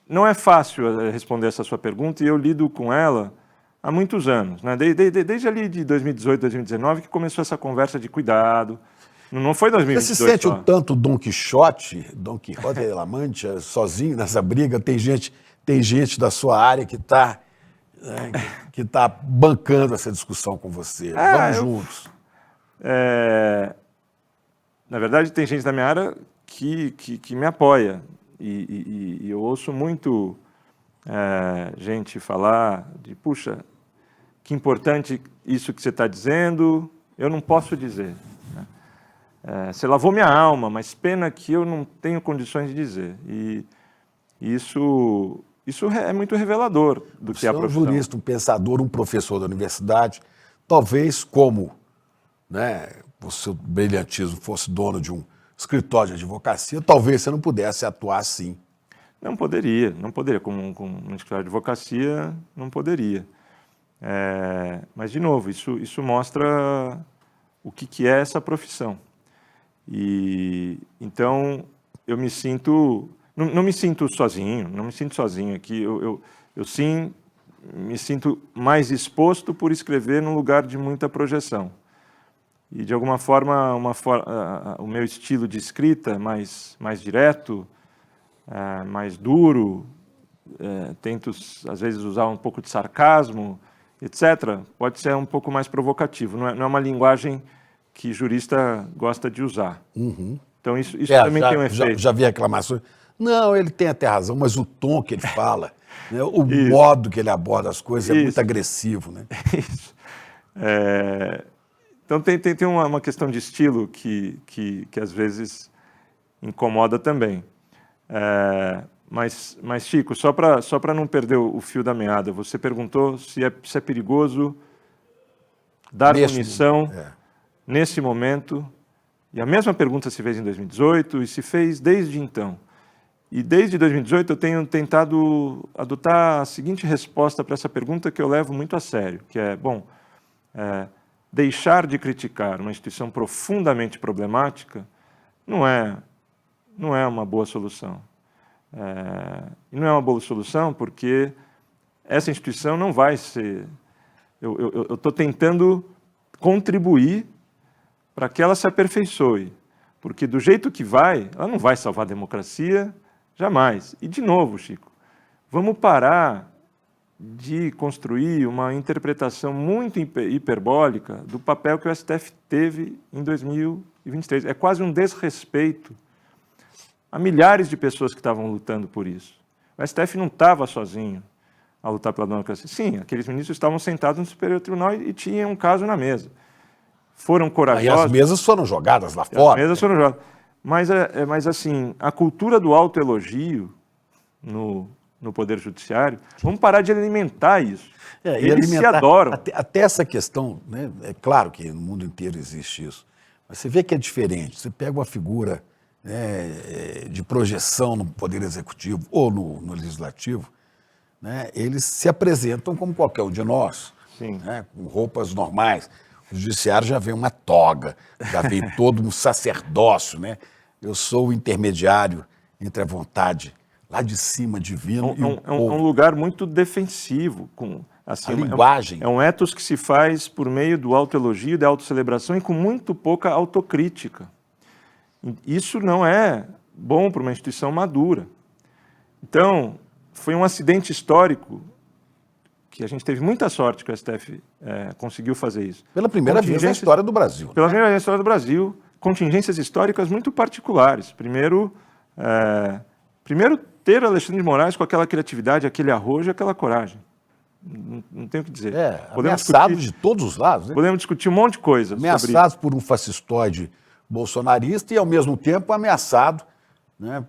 não é fácil responder essa sua pergunta, e eu lido com ela há muitos anos, né? Desde ali de 2018, 2019, que começou essa conversa de cuidado. Não foi 2022. Você se sente um tanto Dom Quixote e La Mancha, sozinho nessa briga? Tem gente da sua área que está bancando essa discussão com você. Vamos juntos. Na verdade, tem gente da minha área que me apoia. E eu ouço muito gente falar de, puxa, que importante isso que você está dizendo, eu não posso dizer. Você lavou minha alma, mas pena que eu não tenho condições de dizer. E isso é muito revelador do que é a profissão. Um jurista, um pensador, um professor da universidade, talvez como, né, o seu brilhantismo fosse dono de um escritório de advocacia, talvez você não pudesse atuar assim. Não poderia. Com um escritório de advocacia, não poderia. Mas, de novo, isso mostra o que é essa profissão. E então eu me sinto, não me sinto sozinho aqui, eu sim me sinto mais exposto por escrever num lugar de muita projeção. E, de alguma forma, o meu estilo de escrita mais direto, mais duro, tento, às vezes, usar um pouco de sarcasmo, etc., pode ser um pouco mais provocativo. Não é uma linguagem que jurista gosta de usar. Uhum. Então, isso também tem um efeito. Já vi reclamações. Não, ele tem até razão, mas o tom que ele fala, né, o modo que ele aborda as coisas é muito agressivo. Né? Isso. Então, tem uma questão de estilo que às vezes incomoda também. Mas Chico, só para não perder o fio da meada, você perguntou se é perigoso dar punição nesse momento, e a mesma pergunta se fez em 2018 e se fez desde então. E desde 2018 eu tenho tentado adotar a seguinte resposta para essa pergunta que eu levo muito a sério, que é, deixar de criticar uma instituição profundamente problemática não é uma boa solução. E não é uma boa solução porque essa instituição não vai ser... Eu estou tentando contribuir para que ela se aperfeiçoe, porque do jeito que vai, ela não vai salvar a democracia jamais. E, de novo, Chico, vamos parar de construir uma interpretação muito hiperbólica do papel que o STF teve em 2023. É quase um desrespeito a milhares de pessoas que estavam lutando por isso. O STF não estava sozinho a lutar pela democracia. Sim, aqueles ministros estavam sentados no Superior Tribunal e tinham um caso na mesa. Foram corajosos. E as mesas foram jogadas lá fora. As mesas foram jogadas. Mas assim, a cultura do autoelogio no Poder Judiciário, vamos parar de alimentar isso. Eles se adoram. Até essa questão, né? É claro que no mundo inteiro existe isso, mas você vê que é diferente. Você pega uma figura, né, de projeção no Poder Executivo ou no Legislativo, né, eles se apresentam como qualquer um de nós, né, com roupas normais. O Judiciário já vem uma toga, já vem todo um sacerdócio, né? Eu sou o intermediário entre a vontade lá de cima, divino, e o povo. É um lugar muito defensivo. Assim, a linguagem. É um ethos que se faz por meio do autoelogio, da autocelebração e com muito pouca autocrítica. Isso não é bom para uma instituição madura. Então, foi um acidente histórico que a gente teve muita sorte que o STF conseguiu fazer isso. Pela primeira vez na história do Brasil. Pela primeira vez na história do Brasil, contingências históricas muito particulares. Primeiro ter Alexandre de Moraes com aquela criatividade, aquele arrojo e aquela coragem. Não tenho o que dizer. Ameaçados de todos os lados. Né? Podemos discutir um monte de coisas. Ameaçados por um fascistoide bolsonarista e, ao mesmo tempo, ameaçado, né,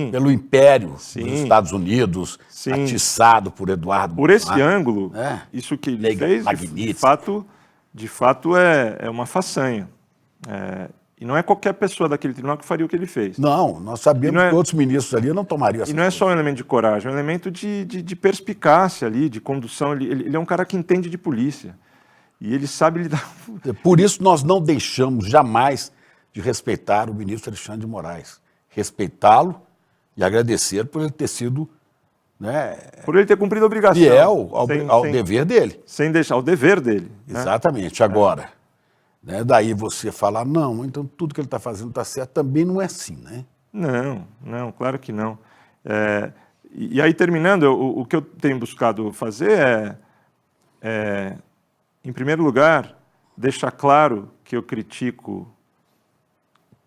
pelo império dos Estados Unidos, atiçado por Eduardo Por esse ângulo, isso que ele fez, de fato é uma façanha. E não é qualquer pessoa daquele tribunal que faria o que ele fez. Não, nós sabíamos que outros ministros ali não tomariam essa E não é só um elemento de coragem, é um elemento de perspicácia ali, de condução. Ele é um cara que entende de polícia. E ele sabe lidar... Por isso nós não deixamos jamais de respeitar o ministro Alexandre de Moraes. Respeitá-lo e agradecer por ele ter sido, né, por ele ter cumprido a obrigação. Fiel ao dever dele. Sem deixar, ao dever dele. Exatamente. Agora, né, daí você falar, não, então tudo que ele está fazendo está certo, também não é assim, né? Não, claro que não. E aí, terminando, o que eu tenho buscado fazer em primeiro lugar, deixar claro que eu critico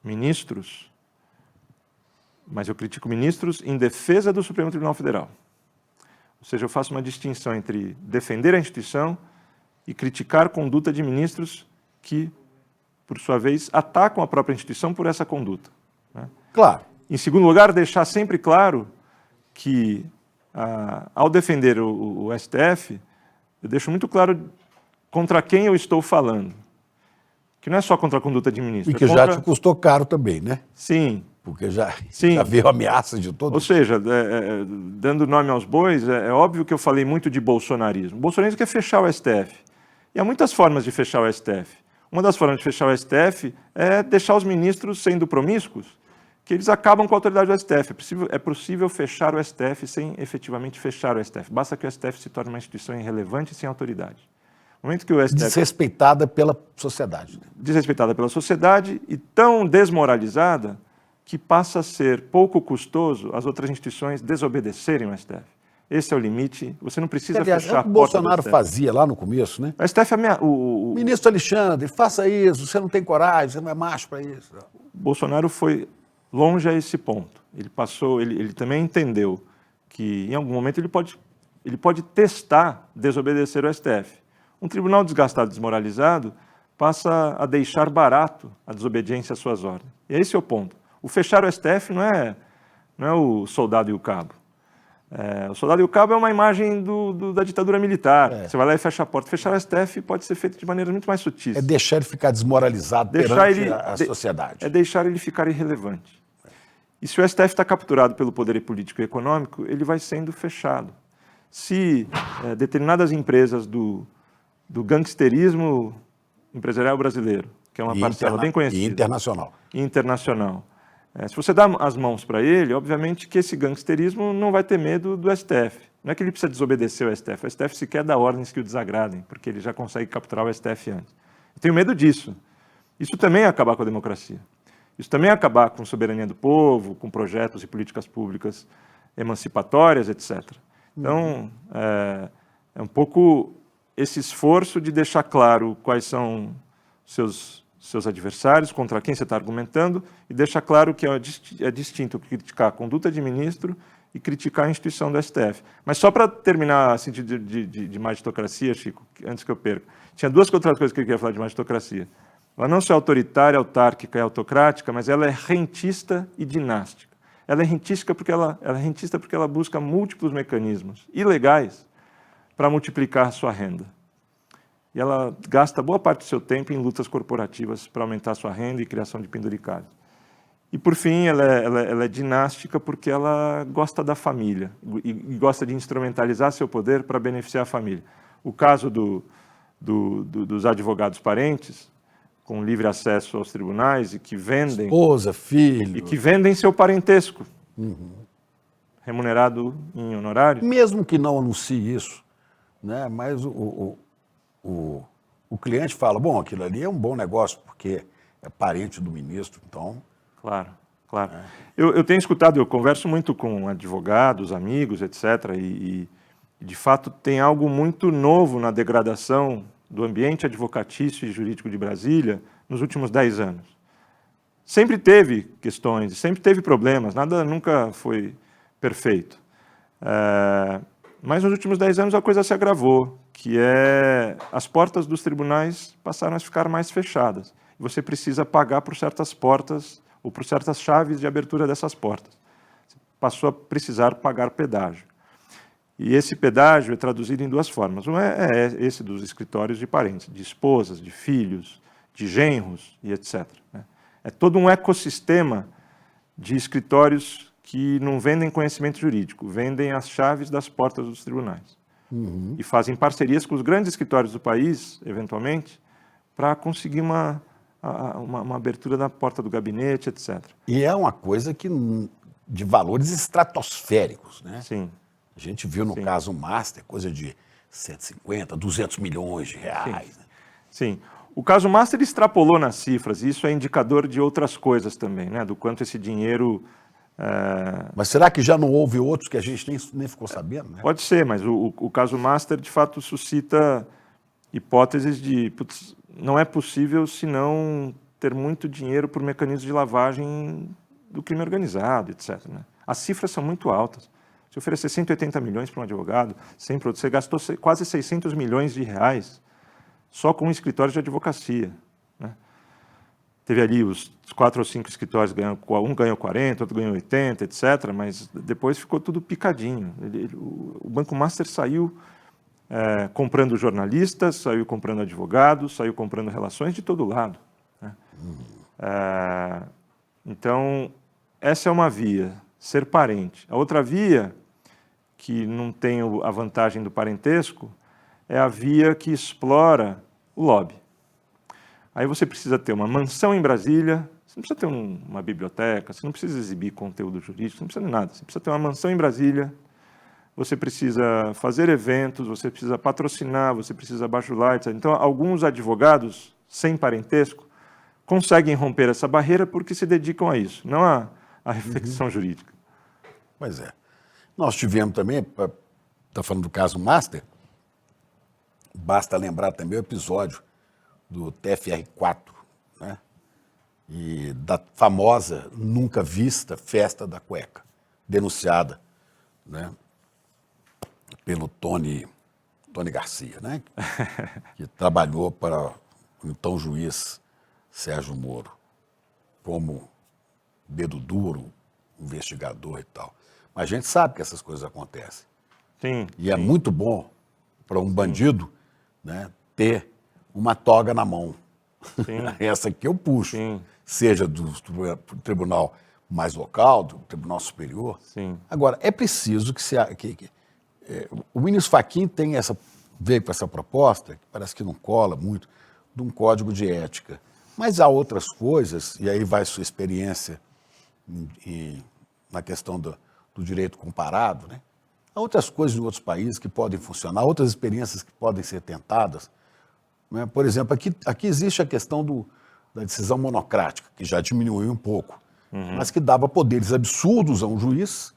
ministros, mas eu critico ministros em defesa do Supremo Tribunal Federal. Ou seja, eu faço uma distinção entre defender a instituição e criticar conduta de ministros que, por sua vez, atacam a própria instituição por essa conduta. Né? Claro. Em segundo lugar, deixar sempre claro que, ao defender o STF, eu deixo muito claro contra quem eu estou falando. Que não é só contra a conduta de ministro. E que já te custou caro também, né? Sim. Porque já veio ameaça de todos. Ou seja, dando nome aos bois, é óbvio que eu falei muito de bolsonarismo. O bolsonarismo quer fechar o STF. E há muitas formas de fechar o STF. Uma das formas de fechar o STF é deixar os ministros sendo promíscuos, que eles acabam com a autoridade do STF. É possível fechar o STF sem efetivamente fechar o STF. Basta que o STF se torne uma instituição irrelevante e sem autoridade. No momento que o STF... Desrespeitada pela sociedade. Desrespeitada pela sociedade e tão desmoralizada que passa a ser pouco custoso as outras instituições desobedecerem o STF. Esse é o limite. Você não precisa fechar a porta do STF. O Bolsonaro fazia lá no começo, né? O STF Ministro Alexandre, faça isso, você não tem coragem, você não é macho para isso. Bolsonaro foi longe a esse ponto. Ele também entendeu que em algum momento ele pode testar desobedecer o STF. Um tribunal desgastado, desmoralizado, passa a deixar barato a desobediência às suas ordens. E esse é o ponto. O fechar o STF não é o soldado e o cabo. O soldado e o cabo é uma imagem da ditadura militar. Você vai lá e fecha a porta. Fechar o STF pode ser feito de maneira muito mais sutis. É deixar ele ficar desmoralizado perante a sociedade. É deixar ele ficar irrelevante. E se o STF está capturado pelo poder político e econômico, ele vai sendo fechado. Se determinadas empresas do gangsterismo empresarial brasileiro, que é uma parcela bem conhecida. E internacional. Internacional. Se você dá as mãos para ele, obviamente que esse gangsterismo não vai ter medo do STF. Não é que ele precisa desobedecer ao STF. O STF sequer dá ordens que o desagradem, porque ele já consegue capturar o STF antes. Eu tenho medo disso. Isso também é acabar com a democracia. Isso também é acabar com a soberania do povo, com projetos e políticas públicas emancipatórias, etc. Então, é um pouco esse esforço de deixar claro quais são seus adversários, contra quem você está argumentando, e deixar claro que é distinto criticar a conduta de ministro e criticar a instituição do STF. Mas só para terminar assim, de magistocracia, Chico, antes que eu perca, tinha duas outras coisas que eu queria falar de magistocracia. Ela não só é autoritária, autárquica e autocrática, mas ela é rentista e dinástica. Ela é rentista porque ela busca múltiplos mecanismos ilegais para multiplicar a sua renda. E ela gasta boa parte do seu tempo em lutas corporativas para aumentar a sua renda e criação de penduricalhos. E, por fim, ela é dinástica porque ela gosta da família e gosta de instrumentalizar seu poder para beneficiar a família. O caso dos advogados parentes, com livre acesso aos tribunais e que vendem... Esposa, filho... E que vendem seu parentesco, remunerado em honorário. Mesmo que não anuncie isso, né? Mas o cliente fala, bom, aquilo ali é um bom negócio, porque é parente do ministro, então... Claro. Eu tenho escutado, eu converso muito com advogados, amigos, etc., e de fato tem algo muito novo na degradação do ambiente advocatício e jurídico de Brasília nos últimos 10 anos. Sempre teve questões, sempre teve problemas, nada nunca foi perfeito. Mas nos últimos 10 anos a coisa se agravou, que é as portas dos tribunais passaram a ficar mais fechadas. Você precisa pagar por certas portas ou por certas chaves de abertura dessas portas. Você passou a precisar pagar pedágio. E esse pedágio é traduzido em duas formas. Um é esse dos escritórios de parentes, de esposas, de filhos, de genros e etc. É todo um ecossistema de escritórios que não vendem conhecimento jurídico, vendem as chaves das portas dos tribunais. E fazem parcerias com os grandes escritórios do país, eventualmente, para conseguir uma abertura da porta do gabinete, etc. E é uma coisa de valores estratosféricos, né? Sim. A gente viu no caso Master, coisa de 150, 200 milhões de reais. Sim. Né? Sim. O caso Master extrapolou nas cifras, e isso é indicador de outras coisas também, né? Do quanto esse dinheiro... Mas será que já não houve outros que a gente nem ficou sabendo? Né? Pode ser, mas o caso Master, de fato, suscita hipóteses de... Putz, não é possível senão ter muito dinheiro por mecanismos de lavagem do crime organizado, etc. Né? As cifras são muito altas. Se oferecer 180 milhões para um advogado, sem produto, você gastou quase 600 milhões de reais só com um escritório de advocacia. Né? Teve ali os 4 ou 5 escritórios, um ganhou 40, outro ganhou 80, etc., mas depois ficou tudo picadinho. O Banco Master saiu comprando jornalistas, saiu comprando advogados, saiu comprando relações de todo lado. Né? Então, essa é uma via, ser parente. A outra via, que não tem a vantagem do parentesco, é a via que explora o lobby. Aí você precisa ter uma mansão em Brasília, você não precisa ter uma biblioteca, você não precisa exibir conteúdo jurídico, você não precisa de nada. Você precisa ter uma mansão em Brasília, você precisa fazer eventos, você precisa patrocinar, você precisa bajular, etc. Então, alguns advogados, sem parentesco, conseguem romper essa barreira porque se dedicam a isso, não à reflexão jurídica. Pois é. Nós tivemos também, está falando do caso Master, basta lembrar também o episódio do TFR4, né? E da famosa, nunca vista festa da cueca, denunciada, né, pelo Tony Garcia, né? Que trabalhou para o então juiz Sérgio Moro como dedo duro, investigador e tal. Mas a gente sabe que essas coisas acontecem. Sim, E é muito bom para um bandido, né, ter uma toga na mão. Essa que eu puxo, seja do tribunal mais local, do tribunal superior. Sim. Agora, é preciso o ministro Fachin veio com essa proposta, que parece que não cola muito, de um código de ética. Mas há outras coisas, e aí vai sua experiência na questão do direito comparado, né? Há outras coisas em outros países que podem funcionar, outras experiências que podem ser tentadas. Né? Por exemplo, aqui existe a questão da decisão monocrática, que já diminuiu um pouco, mas que dava poderes absurdos a um juiz,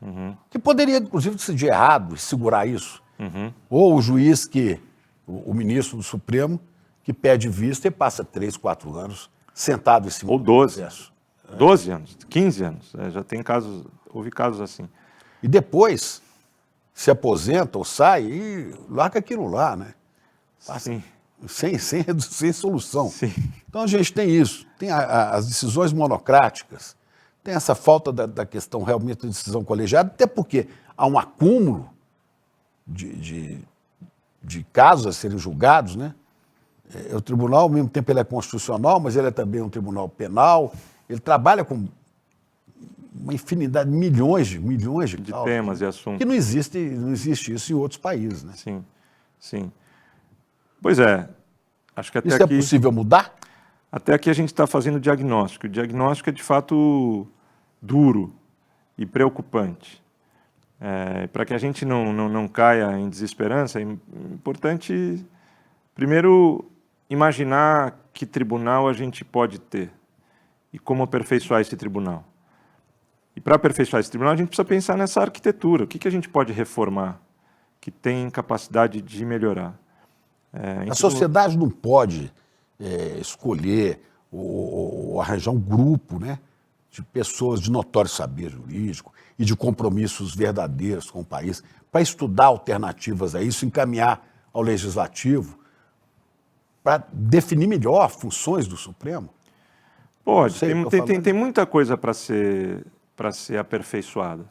que poderia, inclusive, decidir errado e segurar isso. Ou o juiz o ministro do Supremo, que pede vista e passa 3, 4 anos sentado em cima ou do 12. processo. 12 anos, 15 anos. Já tem casos, houve casos assim. E depois se aposenta ou sai e larga aquilo lá, né? Sim. Sem solução. Sim. Então a gente tem isso, tem as decisões monocráticas, tem essa falta da questão realmente da decisão colegiada, até porque há um acúmulo de casos a serem julgados, né? O tribunal, ao mesmo tempo, ele é constitucional, mas ele é também um tribunal penal, ele trabalha com uma infinidade, milhões de temas e assuntos. Que não existe isso em outros países, né? Sim, sim. Pois é, acho que até isso aqui... é possível mudar? Até aqui a gente está fazendo diagnóstico. O diagnóstico é, de fato, duro e preocupante. Para que a gente não caia em desesperança, é importante, primeiro, imaginar que tribunal a gente pode ter e como aperfeiçoar esse tribunal. E para aperfeiçoar esse tribunal, a gente precisa pensar nessa arquitetura. O que a gente pode reformar que tem capacidade de melhorar? A sociedade não pode escolher ou arranjar um grupo, né, de pessoas de notório saber jurídico e de compromissos verdadeiros com o país para estudar alternativas a isso, encaminhar ao Legislativo para definir melhor funções do Supremo. Pode, tem muita coisa para ser aperfeiçoada.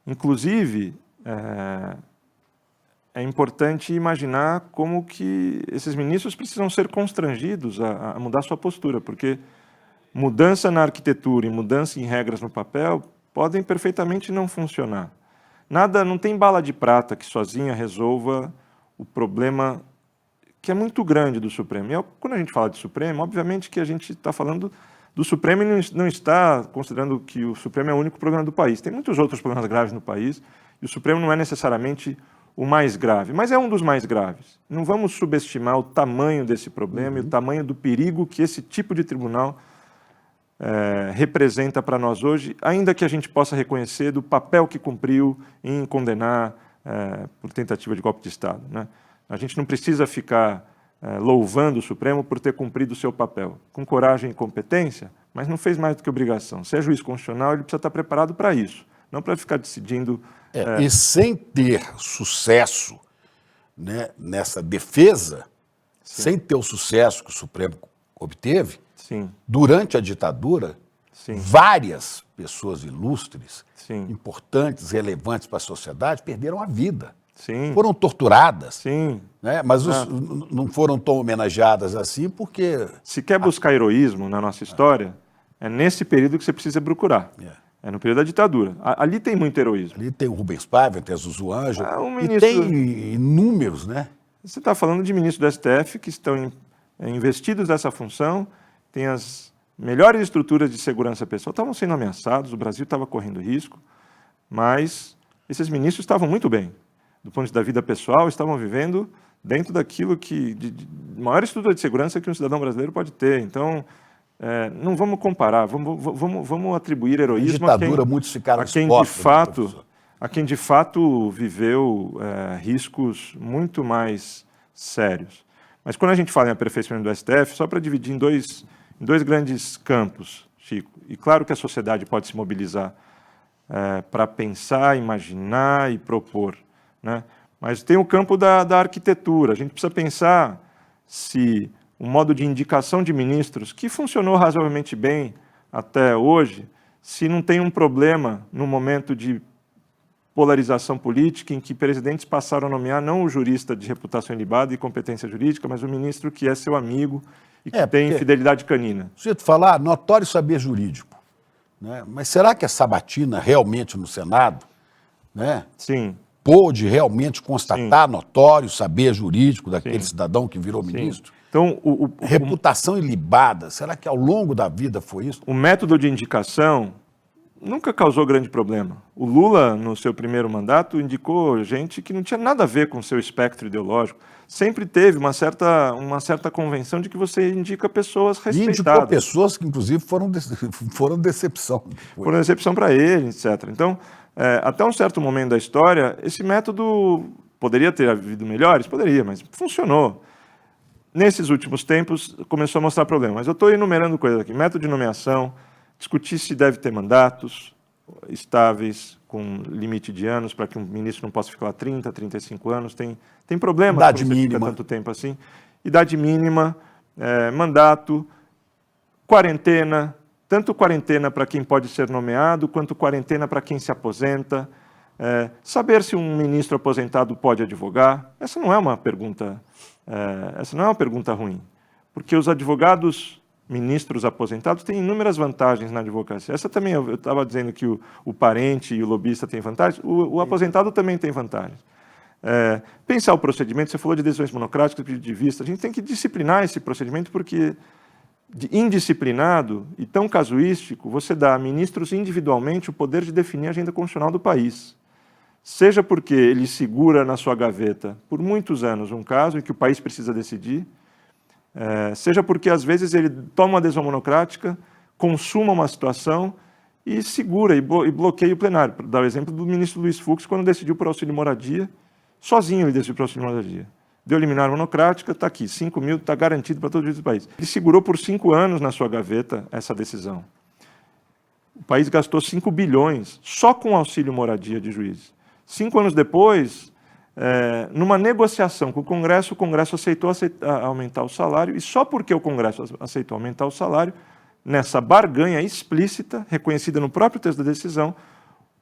Inclusive, é importante imaginar como que esses ministros precisam ser constrangidos a mudar sua postura, porque mudança na arquitetura e mudança em regras no papel podem perfeitamente não funcionar. Não tem bala de prata que sozinha resolva o problema que é muito grande do Supremo. E quando a gente fala de Supremo, obviamente que a gente está falando do Supremo e não está considerando que o Supremo é o único problema do país. Tem muitos outros problemas graves no país e o Supremo não é necessariamente o mais grave, mas é um dos mais graves. Não vamos subestimar o tamanho desse problema e o tamanho do perigo que esse tipo de tribunal representa para nós hoje, ainda que a gente possa reconhecer do papel que cumpriu em condenar por tentativa de golpe de Estado, né? A gente não precisa ficar louvando o Supremo por ter cumprido o seu papel, com coragem e competência, mas não fez mais do que obrigação. Se é juiz constitucional, ele precisa estar preparado para isso, não para ficar decidindo... E sem ter sucesso, né, nessa defesa, sem ter o sucesso que o Supremo obteve, durante a ditadura, várias pessoas ilustres, importantes, relevantes para a sociedade, perderam a vida. Foram torturadas, né? Mas não foram tão homenageadas assim porque... Se quer buscar heroísmo na nossa história, é nesse período que você precisa procurar. É no período da ditadura. Ali tem muito heroísmo. Ali tem o Rubens Paiva, tem a Zuzu Ângelo, e tem inúmeros, né? Você está falando de ministros do STF que estão investidos nessa função, têm as melhores estruturas de segurança pessoal, estavam sendo ameaçados, o Brasil estava correndo risco, mas esses ministros estavam muito bem. Do ponto de vista da vida pessoal, estavam vivendo dentro daquilo de maior estrutura de segurança que um cidadão brasileiro pode ter. Então, não vamos comparar, vamos atribuir heroísmo a quem de fato viveu riscos muito mais sérios. Mas quando a gente fala em aperfeiçoamento do STF, só para dividir em dois grandes campos, Chico, e claro que a sociedade pode se mobilizar para pensar, imaginar e propor, né? Mas tem o campo da arquitetura. A gente precisa pensar se o modo de indicação de ministros, que funcionou razoavelmente bem até hoje, se não tem um problema no momento de polarização política em que presidentes passaram a nomear não o jurista de reputação ilibada e competência jurídica, mas o ministro que é seu amigo e que tem fidelidade canina. Se eu te falar, notório saber jurídico, né? Mas será que a Sabatina realmente no Senado, né? Sim. Pôde realmente constatar notório saber jurídico daquele cidadão que virou ministro? Então, reputação ilibada, será que ao longo da vida foi isso? O método de indicação nunca causou grande problema. O Lula, no seu primeiro mandato, indicou gente que não tinha nada a ver com o seu espectro ideológico. Sempre teve uma certa convenção de que você indica pessoas respeitadas. E indicou pessoas que, inclusive, foram decepção. Foram decepção para ele, etc. Então, até um certo momento da história, esse método poderia ter havido melhores? Poderia, mas funcionou. Nesses últimos tempos, começou a mostrar problema. Mas eu estou enumerando coisas aqui. Método de nomeação, discutir se deve ter mandatos estáveis, com limite de anos, para que um ministro não possa ficar lá 30, 35 anos. Tem problema idade quando você mínima. fica tanto tempo assim. Idade mínima, mandato, quarentena, tanto quarentena para quem pode ser nomeado, quanto quarentena para quem se aposenta. Saber se um ministro aposentado pode advogar. Essa não é uma pergunta ruim, porque os advogados ministros aposentados têm inúmeras vantagens na advocacia. Essa também, eu estava dizendo que o parente e o lobista têm vantagens, o aposentado também tem vantagens. Pensar o procedimento, você falou de decisões monocráticas, pedido de vista, a gente tem que disciplinar esse procedimento, porque indisciplinado e tão casuístico, você dá a ministros individualmente o poder de definir a agenda constitucional do país. Seja porque ele segura na sua gaveta por muitos anos um caso em que o país precisa decidir, seja porque às vezes ele toma uma decisão monocrática, consuma uma situação e segura e bloqueia o plenário. Para dar o exemplo do ministro Luiz Fux, quando decidiu por auxílio moradia, sozinho ele decidiu por auxílio moradia. Deu liminar monocrática, está aqui, 5 mil, está garantido para todo o país. Ele segurou por 5 anos na sua gaveta essa decisão. O país gastou 5 bilhões só com auxílio moradia de juízes. 5 anos depois, numa negociação com o Congresso aceitou aumentar o salário, e só porque o Congresso aceitou aumentar o salário, nessa barganha explícita, reconhecida no próprio texto da decisão,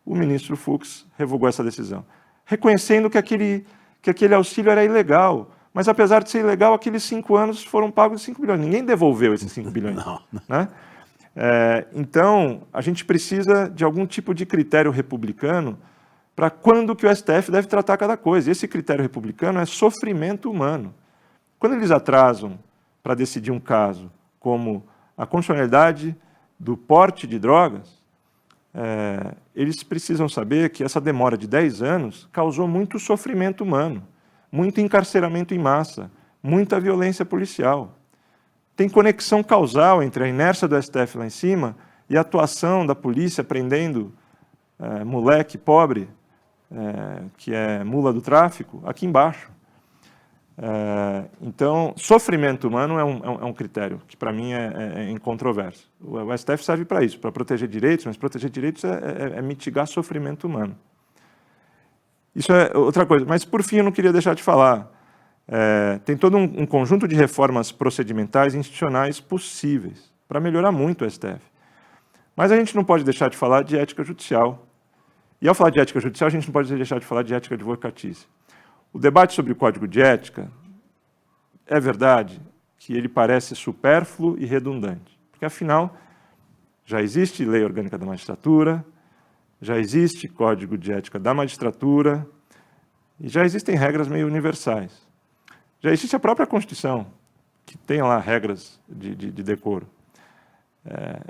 o ministro Fux revogou essa decisão, reconhecendo que aquele auxílio era ilegal. Mas, apesar de ser ilegal, aqueles 5 anos foram pagos de 5 bilhões. Ninguém devolveu esses 5 bilhões. Não. Né? Então, a gente precisa de algum tipo de critério republicano para quando que o STF deve tratar cada coisa. Esse critério republicano é sofrimento humano. Quando eles atrasam para decidir um caso, como a constitucionalidade do porte de drogas, eles precisam saber que essa demora de 10 anos causou muito sofrimento humano, muito encarceramento em massa, muita violência policial. Tem conexão causal entre a inércia do STF lá em cima e a atuação da polícia prendendo moleque pobre, que é mula do tráfico, aqui embaixo. Então, sofrimento humano é um critério que, para mim, é incontroverso. O STF serve para isso, para proteger direitos, mas proteger direitos é mitigar sofrimento humano. Isso é outra coisa. Mas, por fim, eu não queria deixar de falar. Tem todo um conjunto de reformas procedimentais e institucionais possíveis para melhorar muito o STF. Mas a gente não pode deixar de falar de ética judicial. E, ao falar de ética judicial, a gente não pode deixar de falar de ética advocatícia. O debate sobre o Código de Ética, é verdade que ele parece supérfluo e redundante, porque, afinal, já existe Lei Orgânica da Magistratura, já existe Código de Ética da Magistratura e já existem regras meio universais. Já existe a própria Constituição, que tenha lá regras de decoro.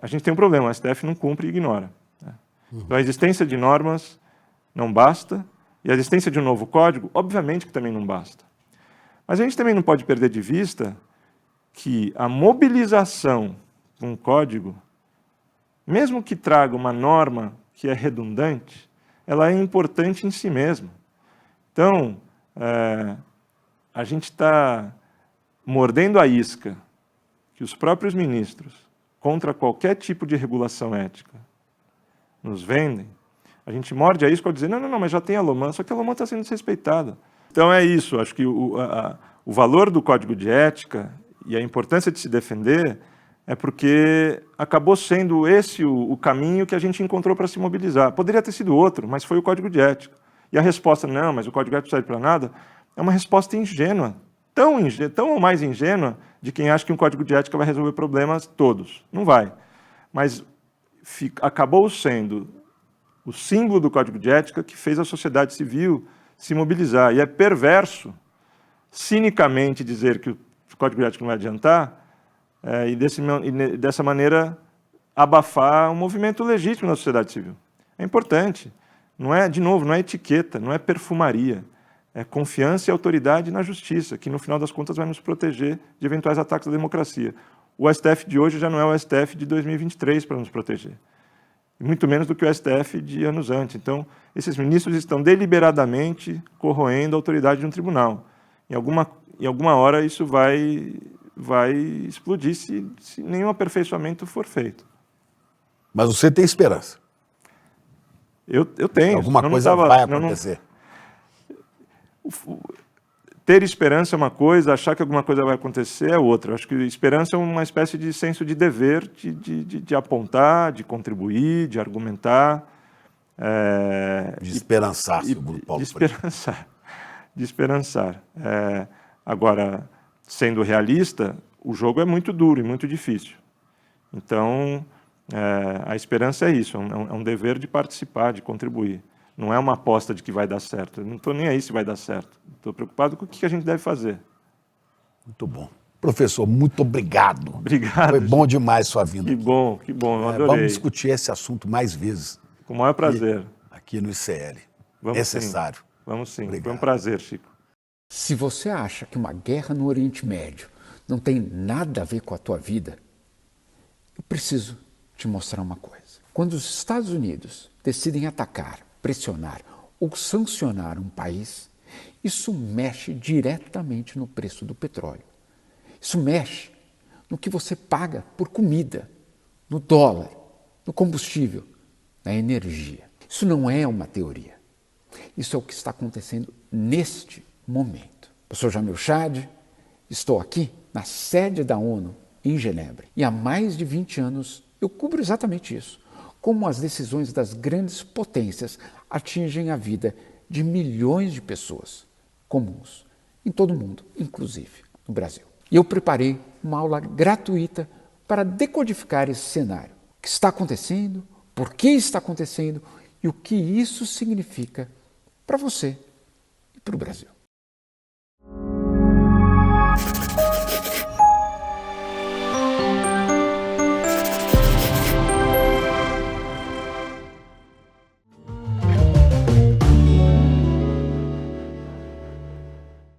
A gente tem um problema, o STF não cumpre e ignora. Né? Então, a existência de normas não basta, e a existência de um novo código, obviamente que também não basta. Mas a gente também não pode perder de vista que a mobilização de um código, mesmo que traga uma norma que é redundante, ela é importante em si mesma. Então, a gente está mordendo a isca que os próprios ministros, contra qualquer tipo de regulação ética, nos vendem. A gente morde a isca ao dizer, não, mas já tem a LOMAN, só que a LOMAN está sendo desrespeitada. Então é isso, acho que o valor do Código de Ética e a importância de se defender é porque acabou sendo esse o caminho que a gente encontrou para se mobilizar. Poderia ter sido outro, mas foi o Código de Ética. E a resposta, não, mas o Código de Ética não serve para nada, é uma resposta ingênua, tão ou mais ingênua de quem acha que um Código de Ética vai resolver problemas todos. Não vai. Mas acabou sendo o símbolo do Código de Ética que fez a sociedade civil se mobilizar. E é perverso, cinicamente, dizer que o Código de Ética não vai adiantar e dessa maneira abafar um movimento legítimo na sociedade civil. É importante. Não é, de novo, não é etiqueta, não é perfumaria. É confiança e autoridade na justiça, que no final das contas vai nos proteger de eventuais ataques à democracia. O STF de hoje já não é o STF de 2023 para nos proteger. Muito menos do que o STF de anos antes. Então, esses ministros estão deliberadamente corroendo a autoridade de um tribunal. Em alguma hora isso vai explodir se nenhum aperfeiçoamento for feito. Mas você tem esperança? Eu tenho. Alguma coisa vai acontecer? Ter esperança é uma coisa, achar que alguma coisa vai acontecer é outra. Acho que esperança é uma espécie de senso de dever, de apontar, de contribuir, de argumentar. De esperançar, segundo Paulo Freire. De esperançar. Agora, sendo realista, o jogo é muito duro e muito difícil. Então, a esperança é isso, é um dever de participar, de contribuir. Não é uma aposta de que vai dar certo. Eu não estou nem aí se vai dar certo. Estou preocupado com o que a gente deve fazer. Muito bom. Professor, muito obrigado. Obrigado. Foi bom demais sua vinda. Que bom. Eu adorei. Vamos discutir esse assunto mais vezes. Com o maior prazer. Aqui no ICL. Vamos necessário. Sim. Vamos sim. Obrigado. Foi um prazer, Chico. Se você acha que uma guerra no Oriente Médio não tem nada a ver com a tua vida, eu preciso te mostrar uma coisa. Quando os Estados Unidos decidem atacar, pressionar ou sancionar um país, isso mexe diretamente no preço do petróleo. Isso mexe no que você paga por comida, no dólar, no combustível, na energia. Isso não é uma teoria. Isso é o que está acontecendo neste momento. Eu sou Jamil Chad, estou aqui na sede da ONU em Genebra e há mais de 20 anos eu cubro exatamente isso. Como as decisões das grandes potências atingem a vida de milhões de pessoas comuns, em todo o mundo, inclusive no Brasil. E eu preparei uma aula gratuita para decodificar esse cenário. O que está acontecendo, por que está acontecendo e o que isso significa para você e para o Brasil.